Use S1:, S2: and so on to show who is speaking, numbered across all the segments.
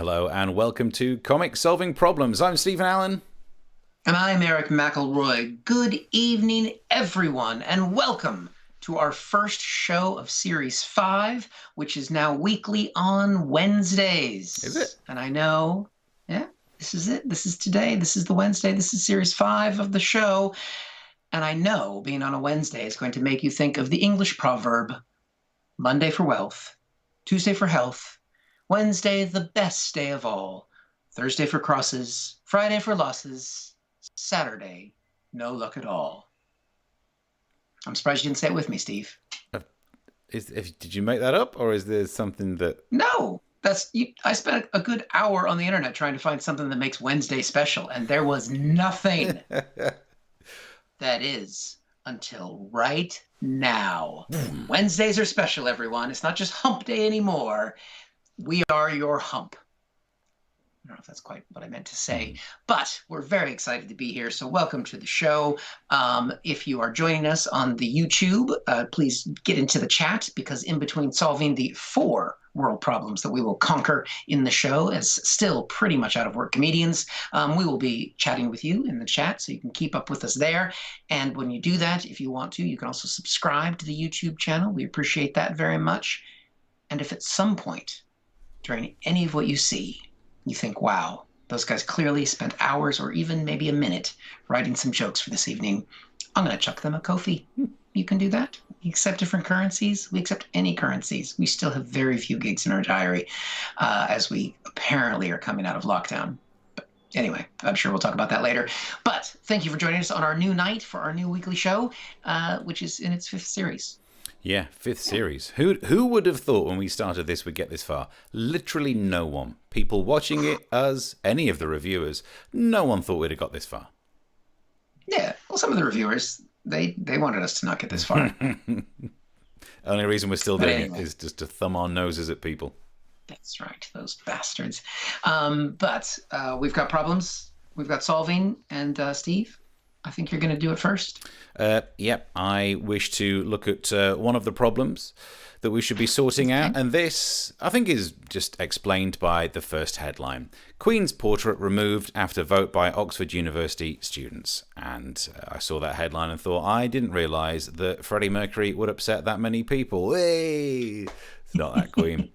S1: Hello and welcome to Comic Solving Problems. I'm Stephen Allen.
S2: And I'm Eric McElroy. Good evening, everyone, and welcome to our first show of Series 5, which is now weekly on Wednesdays.
S1: Is it?
S2: And I know, this is it. This is today. This is the Wednesday. This is Series 5 of the show. And I know being on a Wednesday is going to make you think of the English proverb, Monday for wealth, Tuesday for health, Wednesday the best day of all, Thursday for crosses, Friday for losses, Saturday, no luck at all. I'm surprised you didn't say it with me, Steve.
S1: Did you make that up, or is there something that...
S2: No, I spent a good hour on the internet trying to find something that makes Wednesday special, and there was nothing. That is, until right now. Wednesdays are special, everyone. It's not just hump day anymore. We are your hump. I don't know if that's quite what I meant to say, but we're very excited to be here. So welcome to the show. If you are joining us on the YouTube, please get into the chat, because in between solving the 4 world problems that we will conquer in the show as still pretty much out of work comedians, we will be chatting with you in the chat, so you can keep up with us there. And when you do that, if you want to, you can also subscribe to the YouTube channel. We appreciate that very much. And if at some point during any of what you see, you think, wow, those guys clearly spent hours or even maybe a minute writing some jokes for this evening, I'm going to chuck them a Ko-fi. You can do that. We accept different currencies. We accept any currencies. We still have very few gigs in our diary, as we apparently are coming out of lockdown. But anyway, I'm sure we'll talk about that later. But thank you for joining us on our new night for our new weekly show, which is in its 5th series.
S1: Yeah, 5th series. Who would have thought when we started this we'd get this far? Literally no one. People watching it, us, any of the reviewers, no one thought we'd have got this far.
S2: Yeah, well, some of the reviewers, they wanted us to not get this far.
S1: Only reason we're still doing it is just to thumb our noses at people.
S2: That's right, those bastards. But we've got problems, we've got solving, and Steve, I think you're going to do it first.
S1: Yep, I wish to look at one of the problems that we should be sorting out, and this, I think, is just explained by the first headline. Queen's portrait removed after vote by Oxford University students. And I saw that headline and thought, I didn't realise that Freddie Mercury would upset that many people. Hey! It's not that, Queen.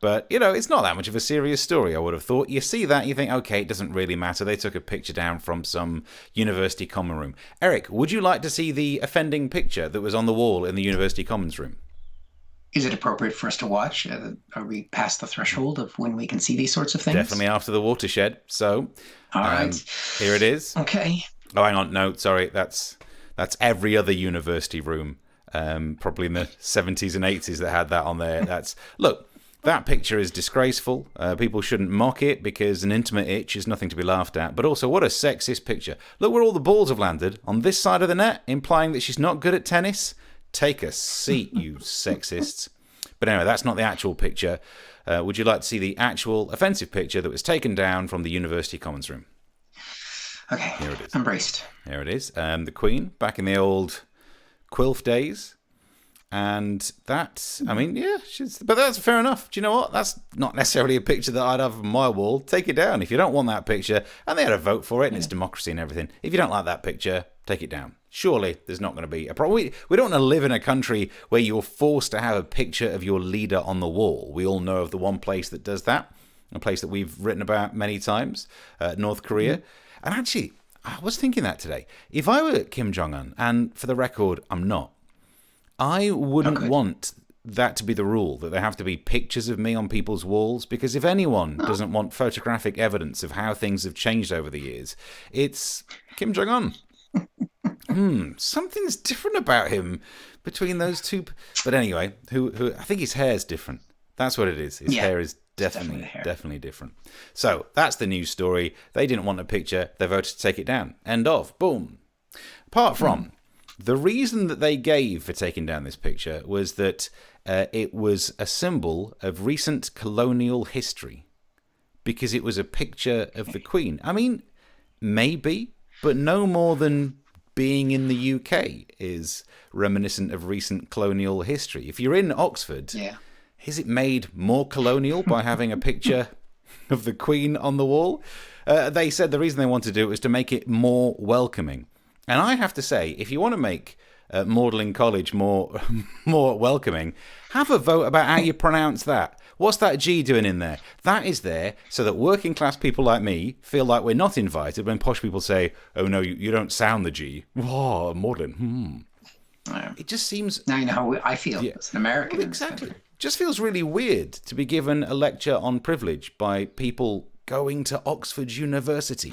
S1: But, you know, it's not that much of a serious story, I would have thought. You see that, you think, okay, it doesn't really matter. They took a picture down from some university common room. Eric, would you like to see the offending picture that was on the wall in the university commons room?
S2: Is it appropriate for us to watch? Are we past the threshold of when we can see these sorts of things?
S1: Definitely after the watershed. So,
S2: all right,
S1: here it is.
S2: Okay.
S1: Oh, hang on. No, sorry. That's every other university room, probably in the 70s and 80s that had that on there. Look. That picture is disgraceful. People shouldn't mock it because an intimate itch is nothing to be laughed at. But also, what a sexist picture. Look where all the balls have landed, on this side of the net, implying that she's not good at tennis. Take a seat, you sexists. But anyway, that's not the actual picture. Would you like to see the actual offensive picture that was taken down from the university commons room?
S2: Okay,
S1: here it is.
S2: I'm braced.
S1: Here it is. The Queen, back in the old Quilf days. And that, I mean, yeah, but that's fair enough. Do you know what? That's not necessarily a picture that I'd have on my wall. Take it down. If you don't want that picture, and they had a vote for it, and it's democracy and everything. If you don't like that picture, take it down. Surely there's not going to be a problem. We don't want to live in a country where you're forced to have a picture of your leader on the wall. We all know of the one place that does that, a place that we've written about many times, North Korea. And actually, I was thinking that today. If I were Kim Jong-un, and for the record, I'm not, I wouldn't want that to be the rule, that there have to be pictures of me on people's walls, because if anyone doesn't want photographic evidence of how things have changed over the years, it's Kim Jong-un. Something's different about him between those two. But anyway, who I think his hair's different. That's what it is. His hair is definitely different. So that's the news story. They didn't want a picture. They voted to take it down. End of. Boom. Apart from... The reason that they gave for taking down this picture was that it was a symbol of recent colonial history, because it was a picture of the Queen. I mean, maybe, but no more than being in the UK is reminiscent of recent colonial history. If you're in Oxford, is it made more colonial by having a picture of the Queen on the wall. They said the reason they wanted to do it was to make it more welcoming. And I have to say, if you want to make Magdalen College more more welcoming, have a vote about how you pronounce that. What's that G doing in there? That is there so that working class people like me feel like we're not invited when posh people say, oh no, you don't sound the G. Whoa, Magdalen. It just seems...
S2: Now you know how I feel as an American.
S1: Well, exactly. Just feels really weird to be given a lecture on privilege by people going to Oxford University.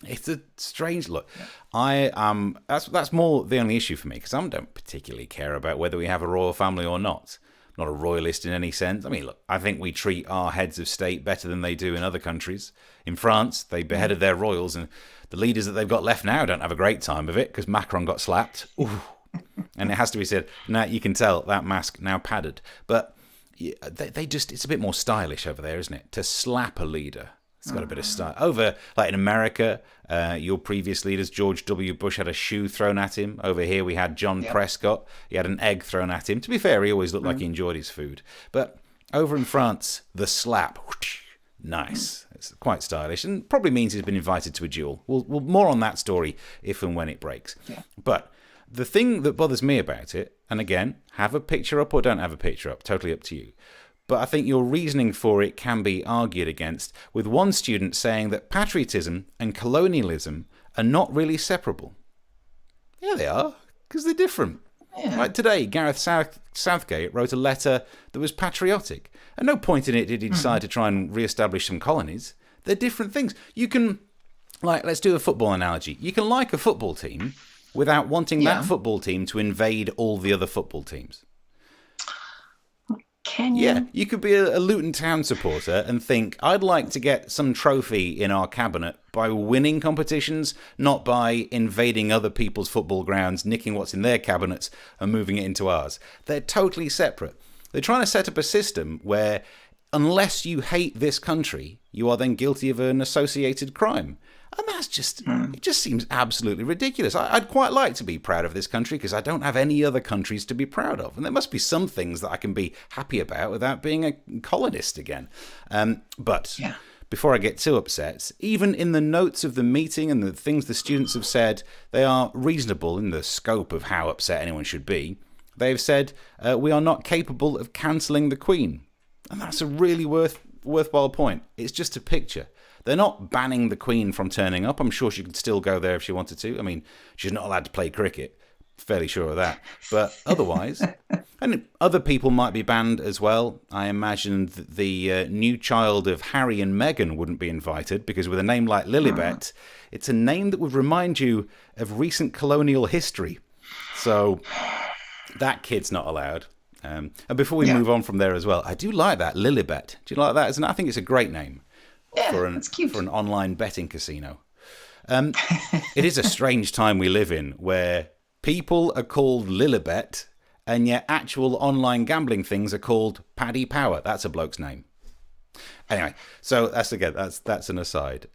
S1: It's a strange look. That's more the only issue for me, because I don't particularly care about whether we have a royal family or not. I'm not a royalist in any sense. I mean, look, I think we treat our heads of state better than they do in other countries. In France, they beheaded their royals, and the leaders that they've got left now don't have a great time of it because Macron got slapped. Ooh. And it has to be said, now you can tell that mask now padded. But they just, it's a bit more stylish over there, isn't it? To slap a leader. It's got a bit of style. Over, like in America, your previous leaders, George W. Bush had a shoe thrown at him. Over here, we had John Prescott. He had an egg thrown at him. To be fair, he always looked like he enjoyed his food. But over in France, the slap, whoosh, nice. It's quite stylish and probably means he's been invited to a duel. We'll more on that story if and when it breaks. Yeah. But the thing that bothers me about it, and again, have a picture up or don't have a picture up, totally up to you. But I think your reasoning for it can be argued against, with one student saying that patriotism and colonialism are not really separable. Yeah, they are, because they're different. Yeah. Like today, Gareth Southgate wrote a letter that was patriotic. At no point in it did he decide to try and re-establish some colonies. They're different things. You can, like, let's do a football analogy. You can like a football team without wanting that football team to invade all the other football teams.
S2: Can you?
S1: Yeah, you could be a Luton Town supporter and think, I'd like to get some trophy in our cabinet by winning competitions, not by invading other people's football grounds, nicking what's in their cabinets and moving it into ours. They're totally separate. They're trying to set up a system where unless you hate this country, you are then guilty of an associated crime. And that's just, it just seems absolutely ridiculous. I'd quite like to be proud of this country because I don't have any other countries to be proud of. And there must be some things that I can be happy about without being a colonist again. But before I get too upset, even in the notes of the meeting and the things the students have said, they are reasonable in the scope of how upset anyone should be. They've said, we are not capable of cancelling the Queen. And that's a really worthwhile point. It's just a picture. They're not banning the Queen from turning up. I'm sure she could still go there if she wanted to. I mean, she's not allowed to play cricket. Fairly sure of that. But otherwise, and other people might be banned as well. I imagine that the new child of Harry and Meghan wouldn't be invited because with a name like Lilibet, it's a name that would remind you of recent colonial history. So that kid's not allowed. And before we move on from there as well, I do like that, Lilibet. Do you like that? I think it's a great name.
S2: Yeah,
S1: for an online betting casino. It is a strange time we live in where people are called Lilibet and yet actual online gambling things are called Paddy Power. That's a bloke's name. Anyway, so that's an aside.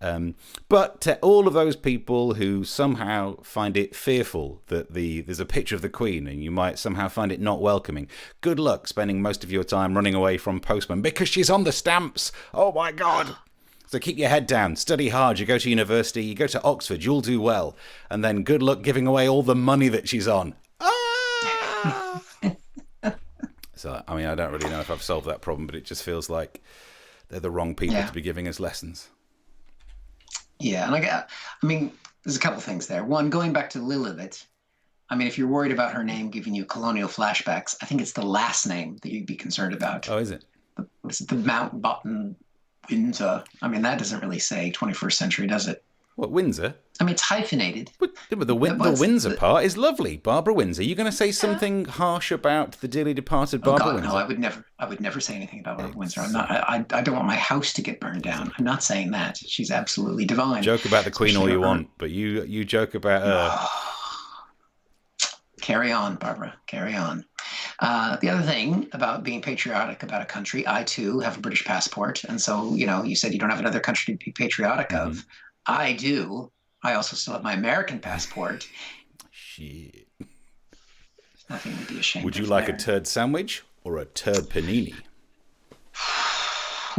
S1: But to all of those people who somehow find it fearful that there's a picture of the Queen and you might somehow find it not welcoming, good luck spending most of your time running away from postman because she's on the stamps. Oh my God. So keep your head down, study hard, you go to university, you go to Oxford, you'll do well. And then good luck giving away all the money that she's on. Ah! So, I mean, I don't really know if I've solved that problem, but it just feels like they're the wrong people to be giving us lessons.
S2: Yeah, and I mean, there's a couple of things there. One, going back to Lilibet, I mean, if you're worried about her name giving you colonial flashbacks, I think it's the last name that you'd be concerned about.
S1: Oh, is it?
S2: What is it, the Mountbatten Windsor? I mean, that doesn't really say 21st century, does it?
S1: What, Windsor?
S2: I mean, it's hyphenated.
S1: But the Windsor part is lovely. Barbara Windsor. You're going to say something harsh about the dearly departed Barbara Windsor?
S2: No, I would never say anything about Barbara Windsor. I'm not. I don't want my house to get burned down. I'm not saying that. She's absolutely divine.
S1: Joke about the Queen all you want, but you joke about her.
S2: Carry on, Barbara. Carry on. The other thing about being patriotic about a country, I too have a British passport, and so you said you don't have another country to be patriotic of. I do. I also still have my American passport.
S1: Shit.
S2: Nothing to be ashamed of.
S1: Would you like a turd sandwich or a turd panini?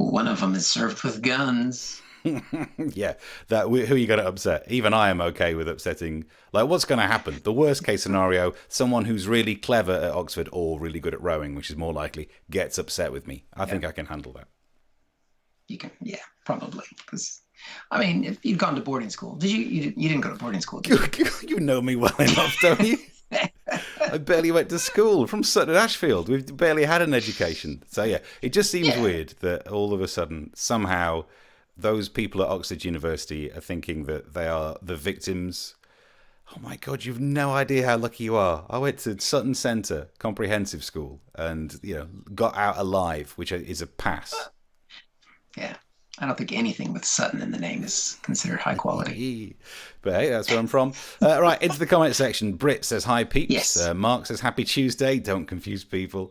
S2: One of them is served with guns.
S1: Yeah, who are you going to upset? Even I am okay with upsetting. Like, what's going to happen? The worst case scenario, someone who's really clever at Oxford or really good at rowing, which is more likely, gets upset with me. I think I can handle that.
S2: You can, yeah, probably. Because, I mean, if you've gone to boarding school, you didn't go to boarding school, did you?
S1: You know me well enough, don't you? I barely went to school. From Sutton Ashfield. We've barely had an education. So, yeah, it just seems weird that all of a sudden, somehow, those people at Oxford University are thinking that they are the victims. Oh my God, you've no idea how lucky you are. I went to Sutton Centre Comprehensive School and, got out alive, which is a pass.
S2: Yeah. I don't think anything with Sutton in the name is considered high quality.
S1: But hey, that's where I'm from. Right, into the comment section. Britt says, hi, peeps.
S2: Yes.
S1: Mark says, happy Tuesday. Don't confuse people.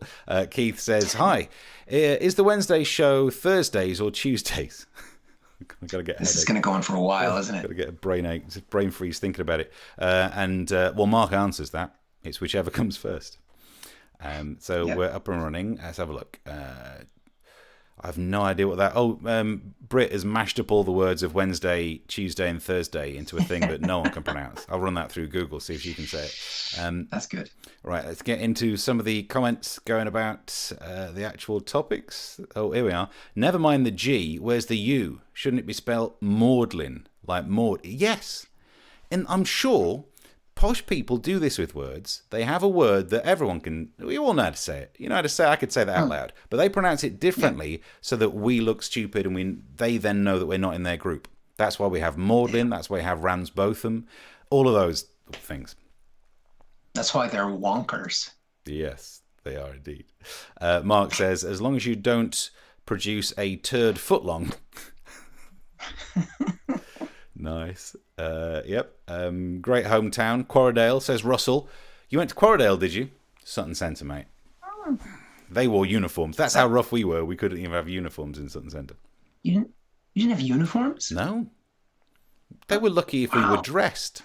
S1: Keith says, hi. Is the Wednesday show Thursdays or Tuesdays? I've got to get a
S2: This
S1: headache.
S2: is going to go on for a while, isn't it?
S1: Got to get a brain ache, brain freeze thinking about it. Well, Mark answers that. It's whichever comes first. So we're up and running. Let's have a look. I have no idea what that... Britt has mashed up all the words of Wednesday, Tuesday and Thursday into a thing that no one can pronounce. I'll run that through Google, see if she can say it.
S2: That's good.
S1: Right, let's get into some of the comments going about the actual topics. Oh, here we are. Never mind the G, where's the U? Shouldn't it be spelled Maudlin? Like Maud? Yes. And I'm sure posh people do this with words. They have a word that everyone can... We all know how to say it. You know how to say it? I could say that out loud. But they pronounce it differently so that we look stupid and they then know that we're not in their group. That's why we have Maudlin. That's why we have Ramsbotham. All of those things.
S2: That's why they're wonkers.
S1: Yes, they are indeed. Mark says, as long as you don't produce a turd foot long... Nice. Yep. Great hometown. Quarrydale, says Russell. You went to Quarrydale, did you? Sutton Centre, mate. They wore uniforms. That's how rough we were. We couldn't even have uniforms in Sutton Centre.
S2: You didn't have uniforms?
S1: No. They were lucky if we were dressed.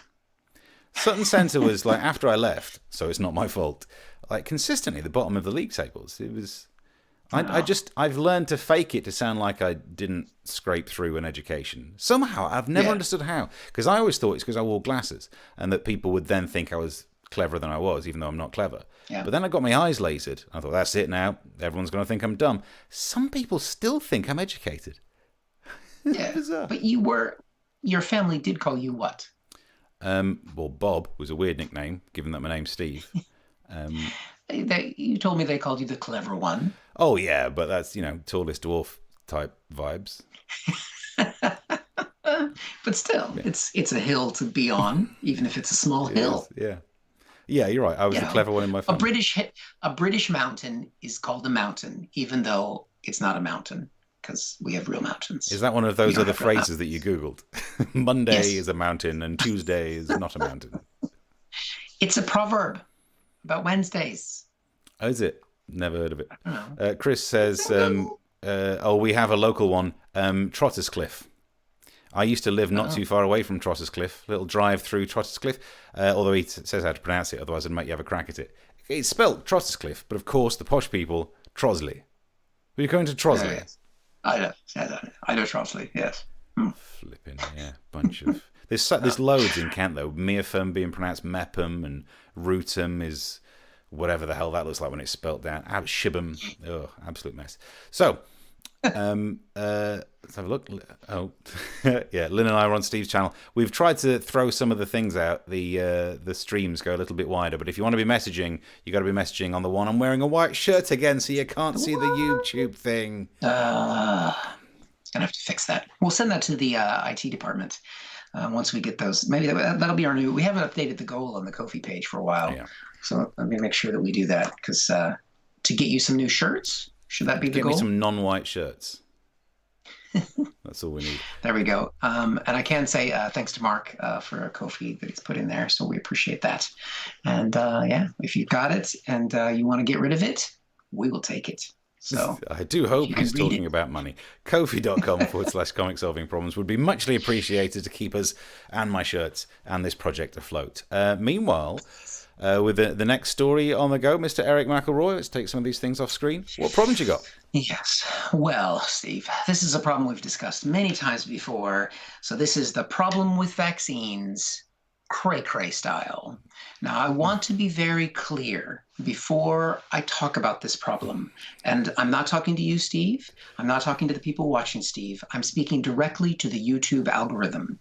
S1: Sutton Centre was like, after I left, so it's not my fault, like consistently the bottom of the league tables. It was... I've learned to fake it to sound like I didn't scrape through an education. Somehow, I've never understood how. Because I always thought it's because I wore glasses and that people would then think I was cleverer than I was, even though I'm not clever. Yeah. But then I got my eyes lasered. I thought, that's it now. Everyone's going to think I'm dumb. Some people still think I'm educated.
S2: Yeah, bizarre. But your family did call you what?
S1: Well, Bob was a weird nickname, given that my name's Steve.
S2: You told me they called you the clever one.
S1: Oh, yeah, but that's, tallest dwarf type vibes.
S2: But still, it's a hill to be on, even if it's a small hill.
S1: Yeah. Yeah, you're right. I was the clever one in my family.
S2: A British mountain is called a mountain, even though it's not a mountain, because we have real mountains.
S1: Is that one of those other phrases that you Googled? Monday is a mountain and Tuesday is not a mountain.
S2: It's a proverb about Wednesdays.
S1: Oh, is it? Never heard of it. Chris says, we have a local one, Trotter's Cliff. I used to live not too far away from Trotter's Cliff, little drive through Trotter's Cliff, although he says how to pronounce it, otherwise I'd make you have a crack at it. It's spelt Trotter's Cliff, but of course the posh people, Trosley. Were you going to Trosley?
S2: Yes. I know Trosley, yes.
S1: Flipping, yeah, bunch of... There's loads in Kent, though. Meerpham being pronounced Mepham, and Rootham is... whatever the hell that looks like when it's spelt down. Shibham. Oh, absolute mess. So, let's have a look. Oh, yeah, Lynn and I are on Steve's channel. We've tried to throw some of the things out. The streams go a little bit wider, but if you want to be messaging, you got to be messaging on the one. I'm wearing a white shirt again, so you can't see the YouTube thing.
S2: Gonna have to fix that. We'll send that to the IT department once we get those. Maybe that'll be our new. We haven't updated the goal on the Ko-fi page for a while. Yeah. So let me make sure that we do that, because to get you some new shirts, should that be the goal?
S1: Get me some non-white shirts. That's all we need.
S2: There we go. And I can say thanks to Mark for a Ko-fi that he's put in there, so we appreciate that. And if you've got it and you want to get rid of it, we will take it. So
S1: I do hope he's talking about money. Ko-fi.com/comic solving problems would be muchly appreciated to keep us and my shirts and this project afloat. Meanwhile, with the next story on the go, Mr. Erich McElroy, let's take some of these things off screen. What problems you got?
S2: Yes. Well, Steve, this is a problem we've discussed many times before. So this is the problem with vaccines, cray-cray style. Now, I want to be very clear before I talk about this problem. And I'm not talking to you, Steve. I'm not talking to the people watching, Steve. I'm speaking directly to the YouTube algorithm.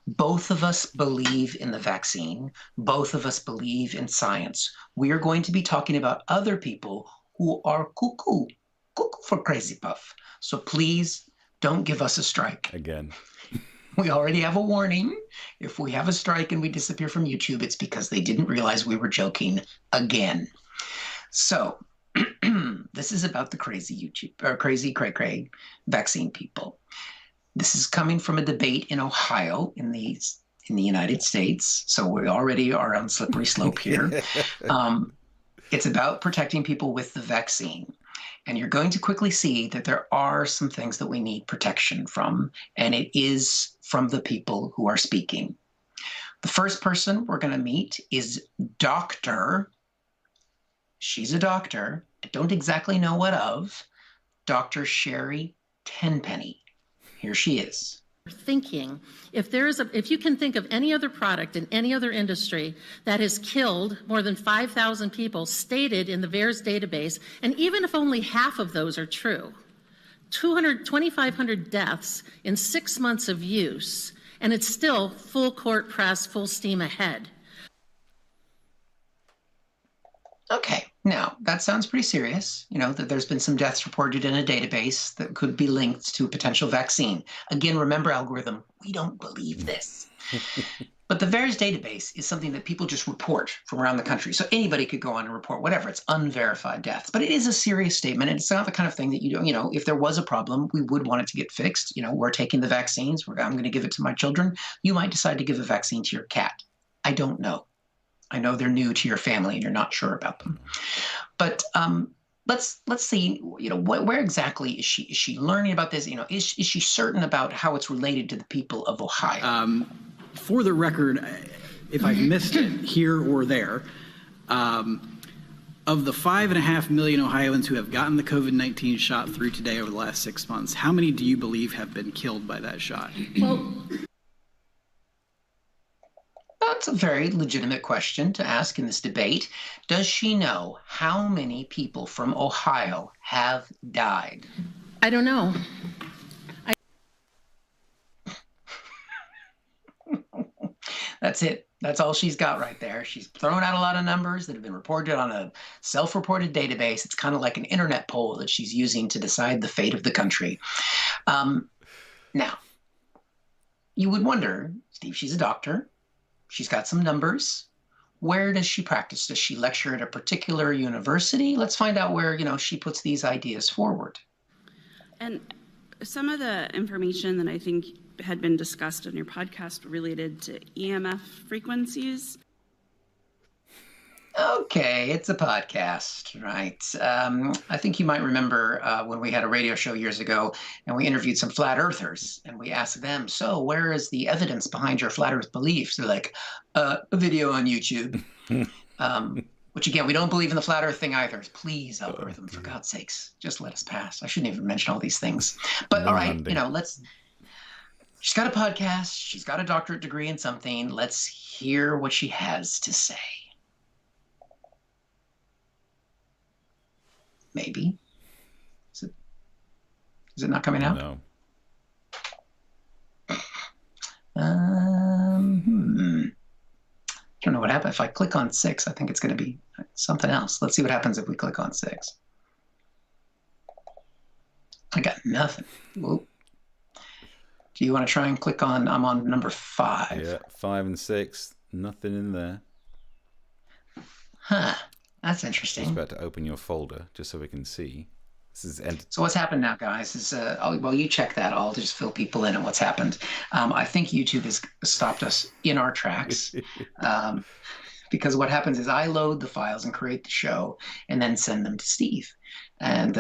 S2: Both of us believe in the vaccine. Both of us believe in science. We are going to be talking about other people who are cuckoo for Crazy Puff. So please don't give us a strike.
S1: Again.
S2: We already have a warning. If we have a strike and we disappear from YouTube, it's because they didn't realize we were joking again. So this is about the crazy YouTube or crazy cray-cray vaccine people. This is coming from a debate in Ohio in the United States. So we already are on slippery slope here. It's about protecting people with the vaccine. And you're going to quickly see that there are some things that we need protection from, and it is from the people who are speaking. The first person we're going to meet is Dr. She's a doctor. I don't exactly know what of. Dr. Sherry Tenpenny. Here she is.
S3: Thinking, if you can think of any other product in any other industry that has killed more than 5,000 people stated in the VAERS database, and even if only half of those are true, 2,500 deaths in 6 months of use, and it's still full court press, full steam ahead.
S2: Okay, now that sounds pretty serious, that there's been some deaths reported in a database that could be linked to a potential vaccine. Again, remember, algorithm, we don't believe this. But the VAERS database is something that people just report from around the country. So anybody could go on and report whatever. It's unverified deaths. But it is a serious statement. And it's not the kind of thing that if there was a problem, we would want it to get fixed. We're taking the vaccines. I'm going to give it to my children. You might decide to give a vaccine to your cat. I don't know. I know they're new to your family and you're not sure about them. But let's see, where exactly is she? Is she learning about this? Is she certain about how it's related to the people of Ohio?
S4: For the record, if I've missed it here or there, of the 5.5 million Ohioans who have gotten the COVID-19 shot through today over the last 6 months, how many do you believe have been killed by that shot?
S3: Well,
S2: that's a very legitimate question to ask in this debate. Does she know how many people from Ohio have died?
S3: I don't know.
S2: That's it. That's all she's got right there. She's thrown out a lot of numbers that have been reported on a self-reported database. It's kind of like an internet poll that she's using to decide the fate of the country. Now, you would wonder, Steve, she's a doctor. She's got some numbers. Where does she practice? Does she lecture at a particular university? Let's find out where, she puts these ideas forward.
S5: And some of the information that I think had been discussed on your podcast related to EMF frequencies.
S2: Okay, it's a podcast, right? I think you might remember when we had a radio show years ago and we interviewed some flat earthers and we asked them, so where is the evidence behind your flat earth beliefs? They're like, a video on YouTube. Which again, we don't believe in the flat earth thing either. Please, algorithm, for God's sakes, just let us pass. I shouldn't even mention all these things. But all right, she's got a podcast. She's got a doctorate degree in something. Let's hear what she has to say. Maybe. Is it not coming out?
S1: No.
S2: I don't know what happened. If I click on 6, I think it's going to be something else. Let's see what happens if we click on 6. I got nothing. Whoop. Do you want to try and click on, I'm on number 5.
S1: Yeah, 5 and 6, nothing in there.
S2: Huh. That's
S1: Just
S2: interesting.
S1: about to open your folder just so we can see. This is
S2: So what's happened now, guys, is, well, you check that. I'll just fill people in on what's happened. I think YouTube has stopped us in our tracks because what happens is I load the files and create the show and then send them to Steve. And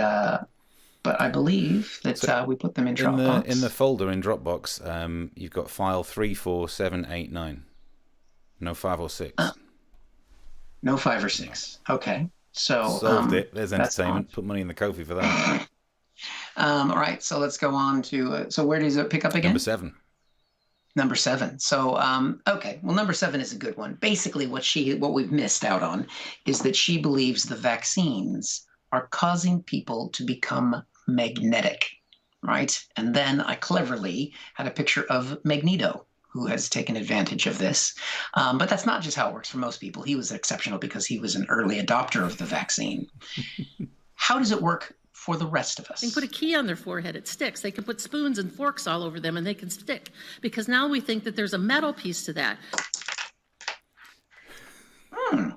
S2: but I believe that we put them in Dropbox.
S1: in the folder in Dropbox, you've got file 3, 4, 7, 8, 9. No 5 or 6.
S2: No 5 or 6. Okay. So
S1: Solved it. There's
S2: that's
S1: entertainment.
S2: odd.
S1: Put money in the Kofi for that.
S2: All right, so let's go on to. So where does it pick up again?
S1: Number 7.
S2: Number 7. So, okay. Well, number 7 is a good one. Basically, what we've missed out on is that she believes the vaccines are causing people to become magnetic, right? And then I cleverly had a picture of Magneto, who has taken advantage of this. But that's not just how it works for most people. He was exceptional because he was an early adopter of the vaccine. How does it work for the rest of us?
S3: They can put a key on their forehead, it sticks. They can put spoons and forks all over them and they can stick. Because now we think that there's a metal piece to that.
S2: I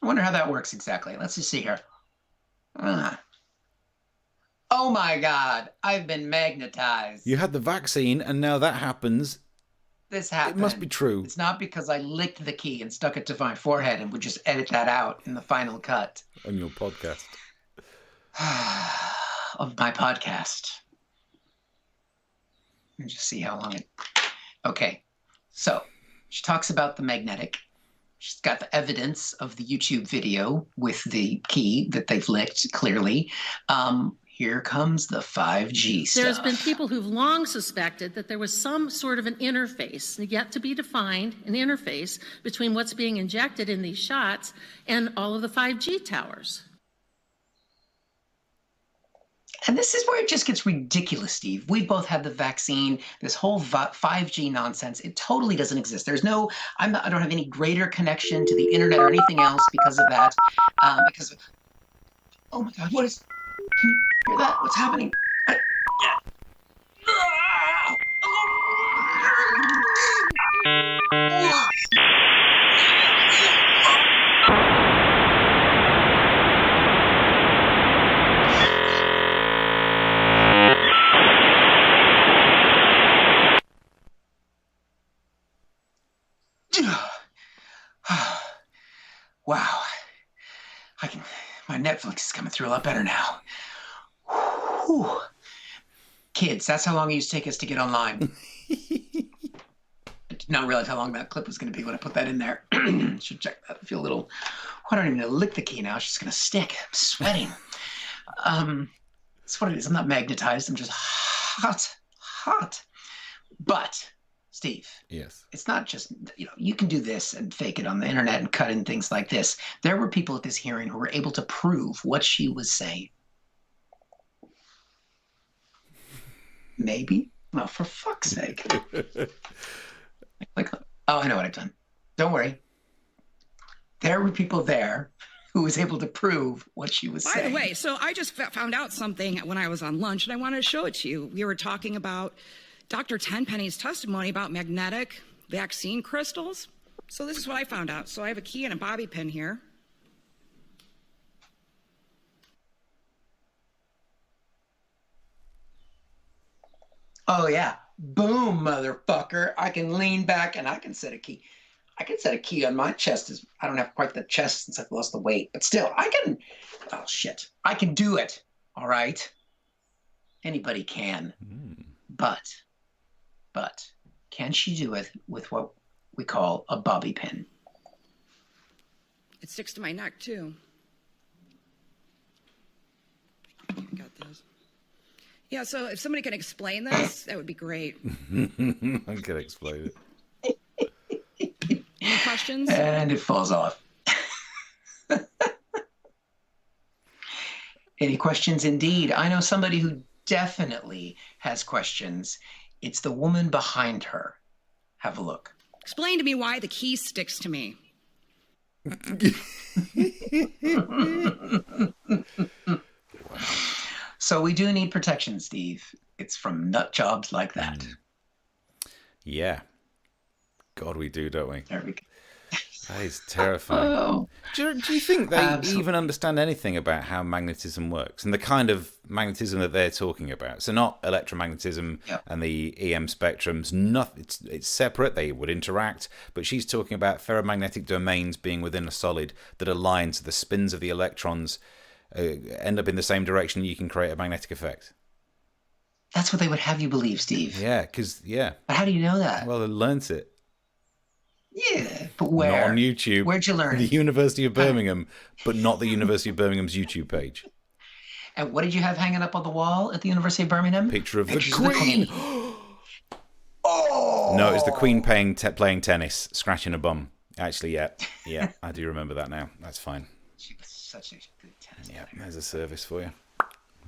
S2: wonder how that works exactly. Let's just see here. Oh my God, I've been magnetized.
S1: You had the vaccine, and now that happens.
S2: This happened.
S1: It must be true.
S2: It's not because I licked the key and stuck it to my forehead and would just edit that out in the final cut
S1: On your podcast.
S2: of my podcast. Let me just see how long it. Okay, so she talks about the magnetic. She's got the evidence of the YouTube video with the key that they've licked, clearly. Here comes the 5G stuff.
S3: There's been people who've long suspected that there was some sort of an interface, yet to be defined, an interface between what's being injected in these shots and all of the 5G towers.
S2: And this is where it just gets ridiculous, Steve. We both had the vaccine. This whole 5G nonsense, it totally doesn't exist. There's no, I don't have any greater connection to the internet or anything else because of that. Oh my God, what is, can you hear that? What's happening? Wow. My Netflix is coming through a lot better now. Whew. Kids, that's how long it used to take us to get online. I did not realize how long that clip was going to be when I put that in there. Should check that. I feel a little, I don't even know, lick the key now. It's just going to stick. I'm sweating. That's what it is. I'm not magnetized. I'm just hot. But, Steve.
S1: Yes.
S2: It's not just, you can do this and fake it on the internet and cut in things like this. There were people at this hearing who were able to prove what she was saying. Maybe? Well, for fuck's sake. Oh, I know what I've done. Don't worry. There were people there who was able to prove what she was saying.
S6: By the way, so I just found out something when I was on lunch, and I wanted to show it to you. We were talking about Dr. Tenpenny's testimony about magnetic vaccine crystals. So this is what I found out. So I have a key and a bobby pin here.
S2: Oh, yeah. Boom, motherfucker. I can lean back and I can set a key. I can set a key on my chest. I don't have quite the chest since I've lost the weight, but still, I can. Oh, shit. I can do it. All right. Anybody can. But can she do it with what we call a bobby pin?
S6: It sticks to my neck, too. Got those. Yeah, so if somebody can explain this, that would be great.
S1: I can explain it.
S6: Any questions?
S2: And it falls off. Any questions indeed? I know somebody who definitely has questions. It's the woman behind her. Have a look.
S6: Explain to me why the key sticks to me.
S2: So we do need protection, Steve. It's from nut jobs like that.
S1: Yeah. God, we do, don't we?
S2: There we go.
S1: That is terrifying.
S2: Oh,
S1: Do you think they
S2: Absolutely.
S1: even understand anything about how magnetism works and the kind of magnetism that they're talking about? So not electromagnetism
S2: Yep.
S1: and the EM spectrums. It's separate. They would interact. But she's talking about ferromagnetic domains being within a solid that align so the spins of the electrons end up in the same direction. You can create a magnetic effect.
S2: that's what they would have you believe, Steve.
S1: Yeah, because,
S2: But how do you know that?
S1: well, they learnt it.
S2: Yeah, but where?
S1: Not on YouTube.
S2: Where'd you learn
S1: The
S2: it?
S1: University of Birmingham, but not the University of Birmingham's YouTube page.
S2: And what did you have hanging up on the wall at the University of Birmingham?
S1: Picture of
S2: Pictures
S1: the Queen.
S2: Oh!
S1: No, it's the Queen playing tennis, scratching a bum. Actually, yeah, I do remember that now. That's fine.
S2: She was such a good tennis player.
S1: There's a service for you.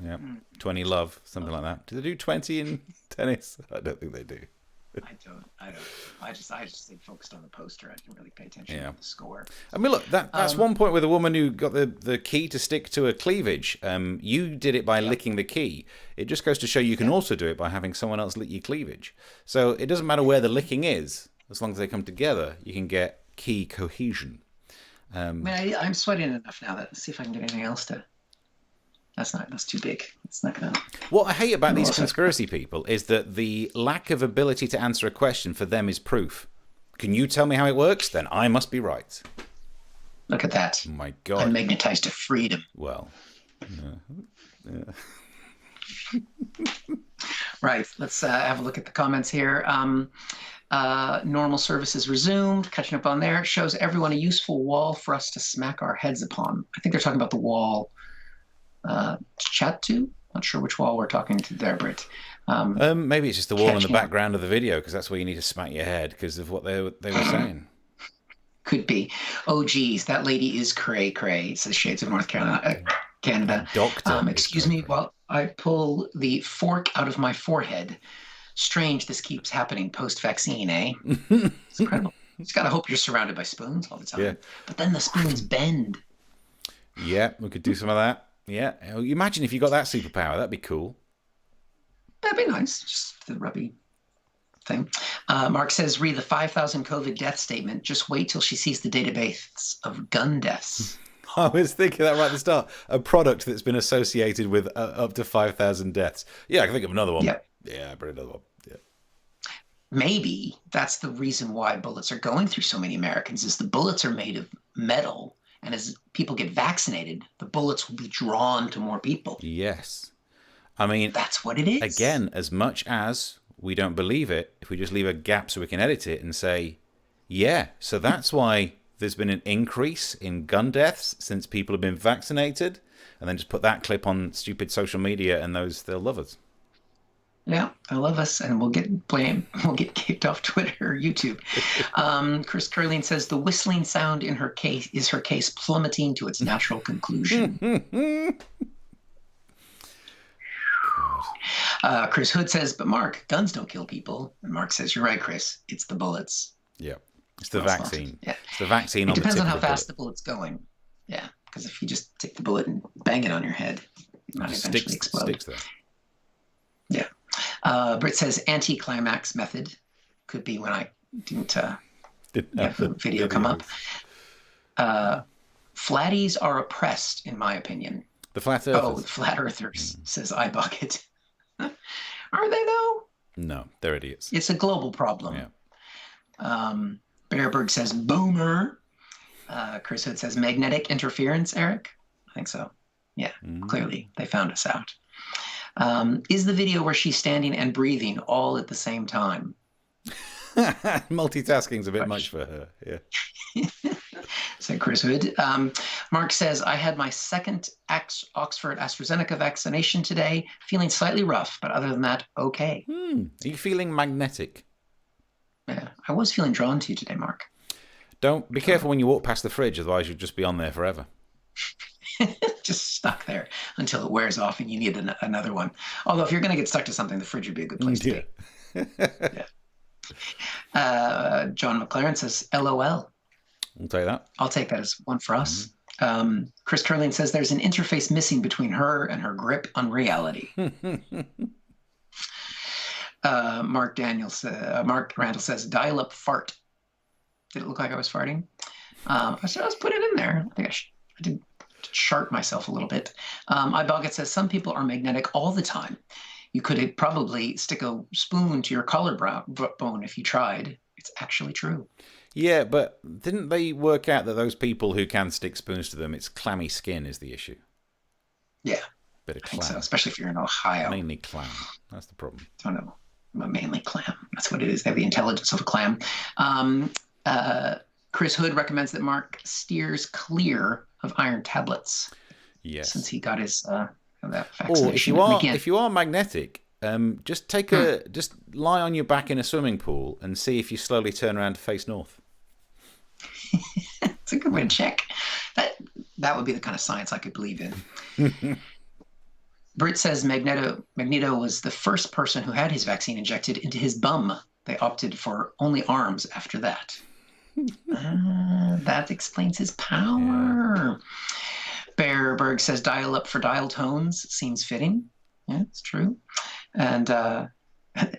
S1: Yeah, 20 love, something like that. Do they do 20 in tennis? I don't think they do.
S2: I don't. I just stayed focused on the poster. I didn't really pay attention to the score.
S1: I mean, look, that's one point with a woman who got the key to stick to a cleavage. You did it by licking the key. It just goes to show you can also do it by having someone else lick your cleavage. So it doesn't matter where the licking is, as long as they come together, you can get key cohesion.
S2: I mean, I'm sweating enough now. Let's see if I can get anything else to. That's too big. It's not gonna.
S1: What I hate about these conspiracy people is that the lack of ability to answer a question for them is proof. Can you tell me how it works? Then I must be right.
S2: Look at that.
S1: Oh my God.
S2: I'm magnetized to freedom.
S1: Well.
S2: Right. Let's have a look at the comments here. Normal services resumed. Catching up on there. Shows everyone a useful wall for us to smack our heads upon. I think they're talking about the wall. Chat to? Not sure which wall we're talking to there, Britt.
S1: Maybe it's just the wall in the background of the video, because that's where you need to smack your head because of what they were saying.
S2: Could be. Oh, geez, that lady is cray cray, says Shades of North Carolina, Canada.
S1: Doctor.
S2: Excuse me while I pull the fork out of my forehead. Strange this keeps happening post-vaccine, eh? It's incredible. You just got to hope you're surrounded by spoons all the time.
S1: Yeah.
S2: But then the spoons bend.
S1: Yeah, we could do some of that. Yeah. Imagine if you got that superpower. That'd be cool.
S2: That'd be nice. Just the rubby thing. Mark says, read the 5,000 COVID death statement. Just wait till she sees the database of gun deaths.
S1: I was thinking that right at the start. A product that's been associated with up to 5,000 deaths. Yeah, I can think of another one.
S2: Yep.
S1: Yeah, but another one. Yeah.
S2: Maybe that's the reason why bullets are going through so many Americans is the bullets are made of metal. And as people get vaccinated, the bullets will be drawn to more people.
S1: Yes. I mean,
S2: that's what it is.
S1: Again, as much as we don't believe it, if we just leave a gap so we can edit it and say, yeah, so that's why there's been an increase in gun deaths since people have been vaccinated, and then just put that clip on stupid social media and they'll love us.
S2: Yeah, they'll love us, and we'll get blamed. We'll get kicked off Twitter or YouTube. Chris Curling says the whistling sound in her case is her case plummeting to its natural conclusion. Chris Hood says, but Mark, guns don't kill people. And Mark says, you're right, Chris. It's the bullets.
S1: Yeah, it's the vaccine. Yeah. It's the vaccine.
S2: It depends on how fast the bullet's going. Yeah, because if you just take the bullet and bang it on your head, it might eventually explode.
S1: Sticks there.
S2: Yeah. Britt says anti-climax method could be when I didn't have the video come up. Flatties are oppressed, in my opinion.
S1: The flat earthers.
S2: Oh, the flat earthers, says iBucket. Are they, though?
S1: No, they're idiots.
S2: It's a global problem.
S1: Yeah.
S2: Bearberg says boomer. Chris Hood says magnetic interference, Eric. I think so. Yeah, clearly they found us out. Is the video where she's standing and breathing all at the same time?
S1: Multitasking's a bit much for her. Yeah.
S2: Said Chris Hood. Mark says, I had my second Oxford AstraZeneca vaccination today, feeling slightly rough, but other than that, okay.
S1: Are you feeling magnetic?
S2: Yeah, I was feeling drawn to you today, Mark.
S1: Don't be careful when you walk past the fridge, otherwise you'll just be on there forever.
S2: Just stuck there until it wears off and you need another one. Although if you're going to get stuck to something, the fridge would be a good place to be. Yeah. John McLaren says, LOL.
S1: I'll take that.
S2: I'll take that as one for us. Chris Curling says there's an interface missing between her and her grip on reality. Mark Randall says, dial-up fart. Did it look like I was farting? I said, let's put it in there. I think I did chart myself a little bit. iBoggett says, some people are magnetic all the time. You could probably stick a spoon to your collarbone if you tried. It's actually true.
S1: Yeah, but didn't they work out that those people who can stick spoons to them, it's clammy skin is the issue?
S2: Yeah.
S1: Bit of
S2: I think
S1: clam.
S2: so, especially if you're in Ohio.
S1: Mainly clam. That's the problem.
S2: I don't know. Mainly clam. That's what it is. They have the intelligence of a clam. Chris Hood recommends that Mark steers clear of iron tablets.
S1: Yes.
S2: Since he got his that
S1: Or
S2: vaccination.
S1: if you are magnetic, just just lie on your back in a swimming pool and see if you slowly turn around to face north.
S2: It's a good way to check. That would be the kind of science I could believe in. Britt says Magneto was the first person who had his vaccine injected into his bum. They opted for only arms after that. That explains his power. Bearberg says dial up for dial tones seems fitting. Yeah, it's true. And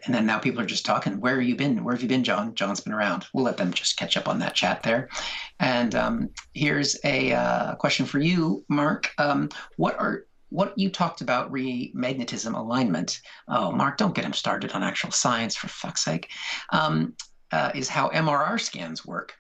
S2: then now people are just talking. Where have you been? Where have you been, John? John's been around. We'll let them just catch up on that chat there. And here's a question for you, Mark. What you talked about remagnetism alignment? Oh, Mark, don't get him started on actual science, for fuck's sake. Is how MRI scans work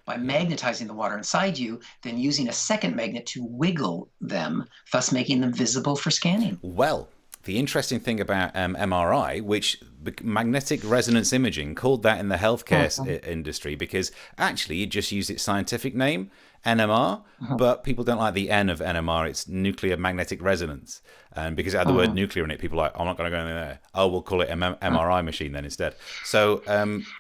S2: by magnetizing the water inside you, then using a second magnet to wiggle them, thus making them visible for scanning.
S1: Well, the interesting thing about MRI, which magnetic resonance imaging, called that in the healthcare industry because actually you just use its scientific name, NMR, but people don't like the N of NMR. It's nuclear magnetic resonance. And because it had the word nuclear in it, people are like, I'm not going to go in there. Oh, we'll call it an MRI machine then instead. So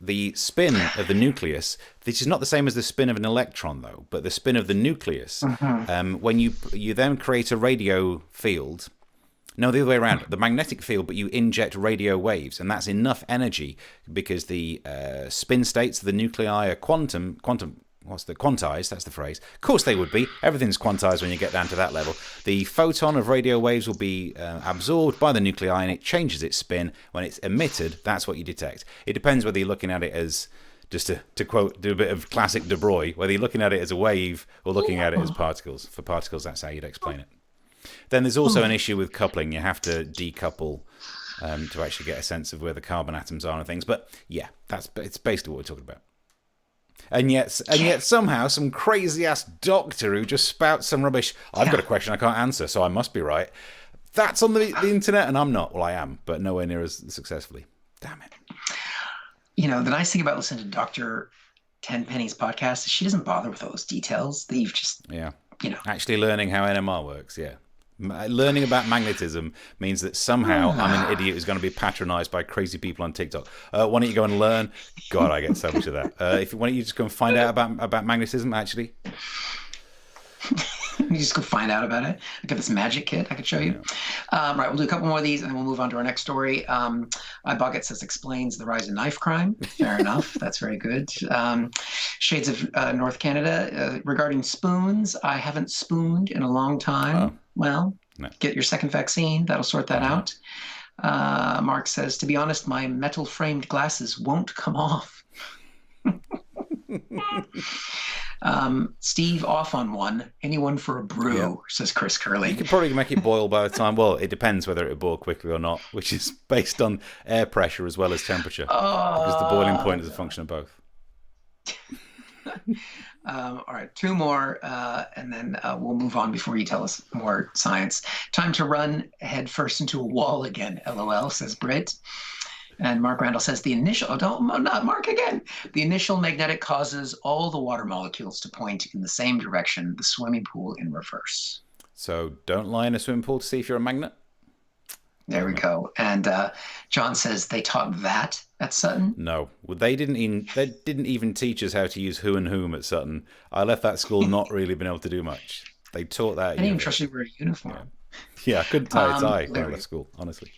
S1: the spin of the nucleus, this is not the same as the spin of an electron, though, but the spin of the nucleus, when you then create a radio field. No, the other way around. The magnetic field, but you inject radio waves, and that's enough energy because the spin states of the nuclei are quantized, that's the phrase. Of course they would be. Everything's quantized when you get down to that level. The photon of radio waves will be absorbed by the nuclei, and it changes its spin. When it's emitted, that's what you detect. It depends whether you're looking at it as, just to quote, do a bit of classic De Broglie, whether you're looking at it as a wave or looking at it as particles. For particles, that's how you'd explain it. Then there's also an issue with coupling. You have to decouple to actually get a sense of where the carbon atoms are and things. But yeah, it's basically what we're talking about. And yet somehow some crazy ass doctor who just spouts some rubbish. I've got a question I can't answer, so I must be right. That's on the internet, and I'm not. Well, I am, but nowhere near as successfully. Damn it.
S2: You know, the nice thing about listening to Dr. Tenpenny's podcast is she doesn't bother with all those details. You've just,
S1: actually learning how NMR works. Yeah. Learning about magnetism means that somehow I'm an idiot who's going to be patronized by crazy people on TikTok. Why don't you go and learn? God, I get so much of that. Why don't you just go and find out about magnetism, actually?
S2: You just go find out about it. I got this magic kit I could show you. Right, we'll do a couple more of these and then we'll move on to our next story. iBucket says explains the rise in knife crime. Fair enough. That's very good. Shades of North Canada. Regarding spoons, I haven't spooned in a long time.
S1: Oh.
S2: Well, get your second vaccine. That'll sort that out. Mark says, to be honest, my metal-framed glasses won't come off. Steve off on one. Anyone for a brew, says Chris Curley.
S1: You could probably make it boil by the time. Well, it depends whether it will boil quickly or not, which is based on air pressure as well as temperature. Because the boiling point is a function of both.
S2: All right, two more, and then we'll move on before you tell us more science. Time to run head first into a wall again, LOL, says Britt. And Mark Randall says not Mark again. The initial magnetic causes all the water molecules to point in the same direction, the swimming pool in reverse.
S1: So don't lie in a swimming pool to see if you're a magnet.
S2: There we go. And John says they taught that at Sutton.
S1: No, well, they didn't even teach us how to use who and whom at Sutton. I left that school not really being able to do much. They taught that.
S2: I didn't even trust you to wear a uniform.
S1: Yeah, I couldn't tie a tie when I left school, honestly.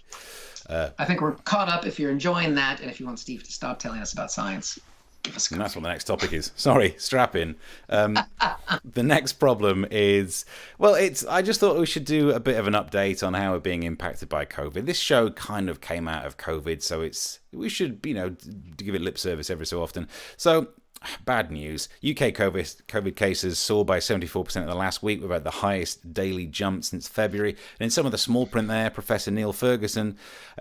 S2: I think we're caught up. If you're enjoying that, and if you want Steve to stop telling us about science, give us a call.
S1: And that's what the next topic is. Sorry, strap in. The next problem is, I just thought we should do a bit of an update on how we're being impacted by COVID. This show kind of came out of COVID, so we should, give it lip service every so often. So, bad news. UK COVID cases soared by 74% in the last week. We've had the highest daily jump since February. And in some of the small print there, Professor Neil Ferguson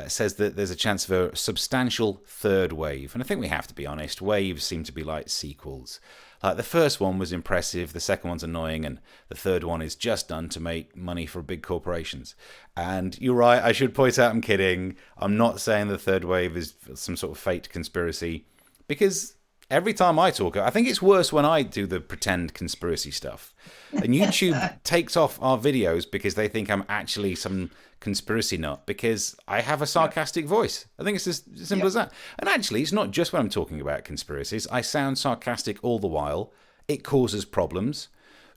S1: says that there's a chance of a substantial third wave. And I think we have to be honest. Waves seem to be like sequels. Like the first one was impressive, the second one's annoying, and the third one is just done to make money for big corporations. And you're right, I should point out I'm kidding. I'm not saying the third wave is some sort of fake conspiracy, because every time I talk, I think it's worse when I do the pretend conspiracy stuff. And YouTube takes off our videos because they think I'm actually some conspiracy nut because I have a sarcastic voice. I think it's as simple as that. And actually, it's not just when I'm talking about conspiracies. I sound sarcastic all the while. It causes problems.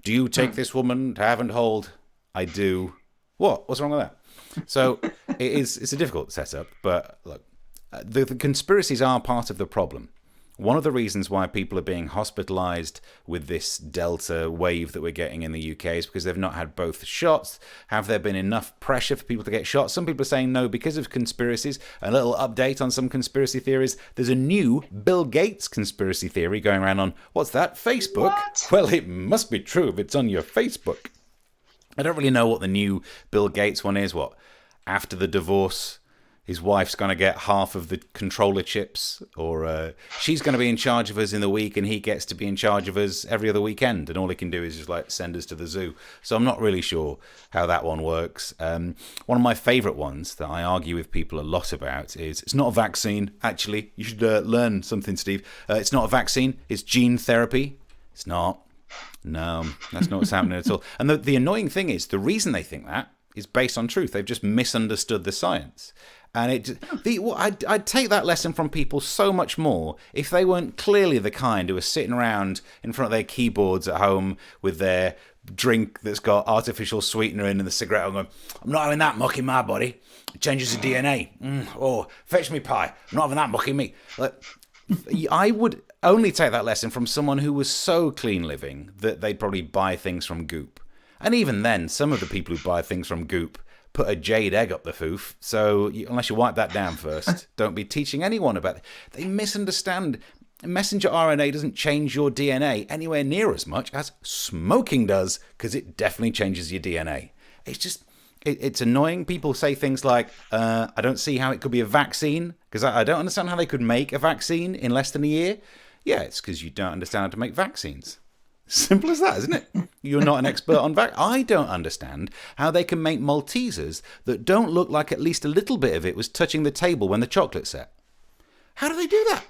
S1: Do you take this woman to have and hold? I do. What? What's wrong with that? So it's a difficult setup, but look, the conspiracies are part of the problem. One of the reasons why people are being hospitalized with this Delta wave that we're getting in the UK is because they've not had both shots. Have there been enough pressure for people to get shots? Some people are saying no because of conspiracies. A little update on some conspiracy theories. There's a new Bill Gates conspiracy theory going around on, what's that, Facebook?
S2: What?
S1: Well, it must be true if it's on your Facebook. I don't really know what the new Bill Gates one is. What, after the divorce, his wife's going to get half of the controller chips, or she's going to be in charge of us in the week and he gets to be in charge of us every other weekend, and all he can do is just like send us to the zoo. So I'm not really sure how that one works. One of my favourite ones that I argue with people a lot about is it's not a vaccine, actually. You should learn something, Steve. It's not a vaccine, it's gene therapy. It's not. No, that's not what's happening at all. And the annoying thing is, the reason they think that is based on truth. They've just misunderstood the science. And I'd take that lesson from people so much more if they weren't clearly the kind who are sitting around in front of their keyboards at home with their drink that's got artificial sweetener in and the cigarette and going, I'm not having that muck in my body. It changes the DNA. Oh, fetch me pie. I'm not having that muck in me. Like, I would only take that lesson from someone who was so clean living that they'd probably buy things from Goop. And even then, some of the people who buy things from Goop put a jade egg up the foof. So unless you wipe that down first, don't be teaching anyone about it. They misunderstand. Messenger RNA doesn't change your DNA anywhere near as much as smoking does, because it definitely changes your DNA. It's just, it's annoying. People say things like, I don't see how it could be a vaccine, because I don't understand how they could make a vaccine in less than a year. Yeah, it's because you don't understand how to make vaccines. Simple as that, isn't it? You're not an expert on I don't understand how they can make Maltesers that don't look like at least a little bit of it was touching the table when the chocolate's set. How do they do that?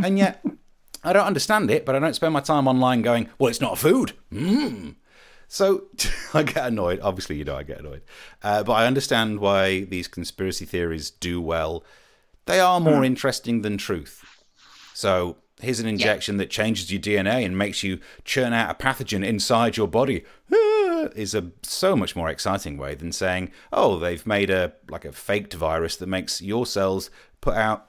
S1: And yet, I don't understand it, but I don't spend my time online going, well, it's not a food. So I get annoyed. Obviously, you know I get annoyed. But I understand why these conspiracy theories do well. They are more interesting than truth. So here's an injection that changes your DNA and makes you churn out a pathogen inside your body. Is a so much more exciting way than saying, oh, they've made a faked virus that makes your cells put out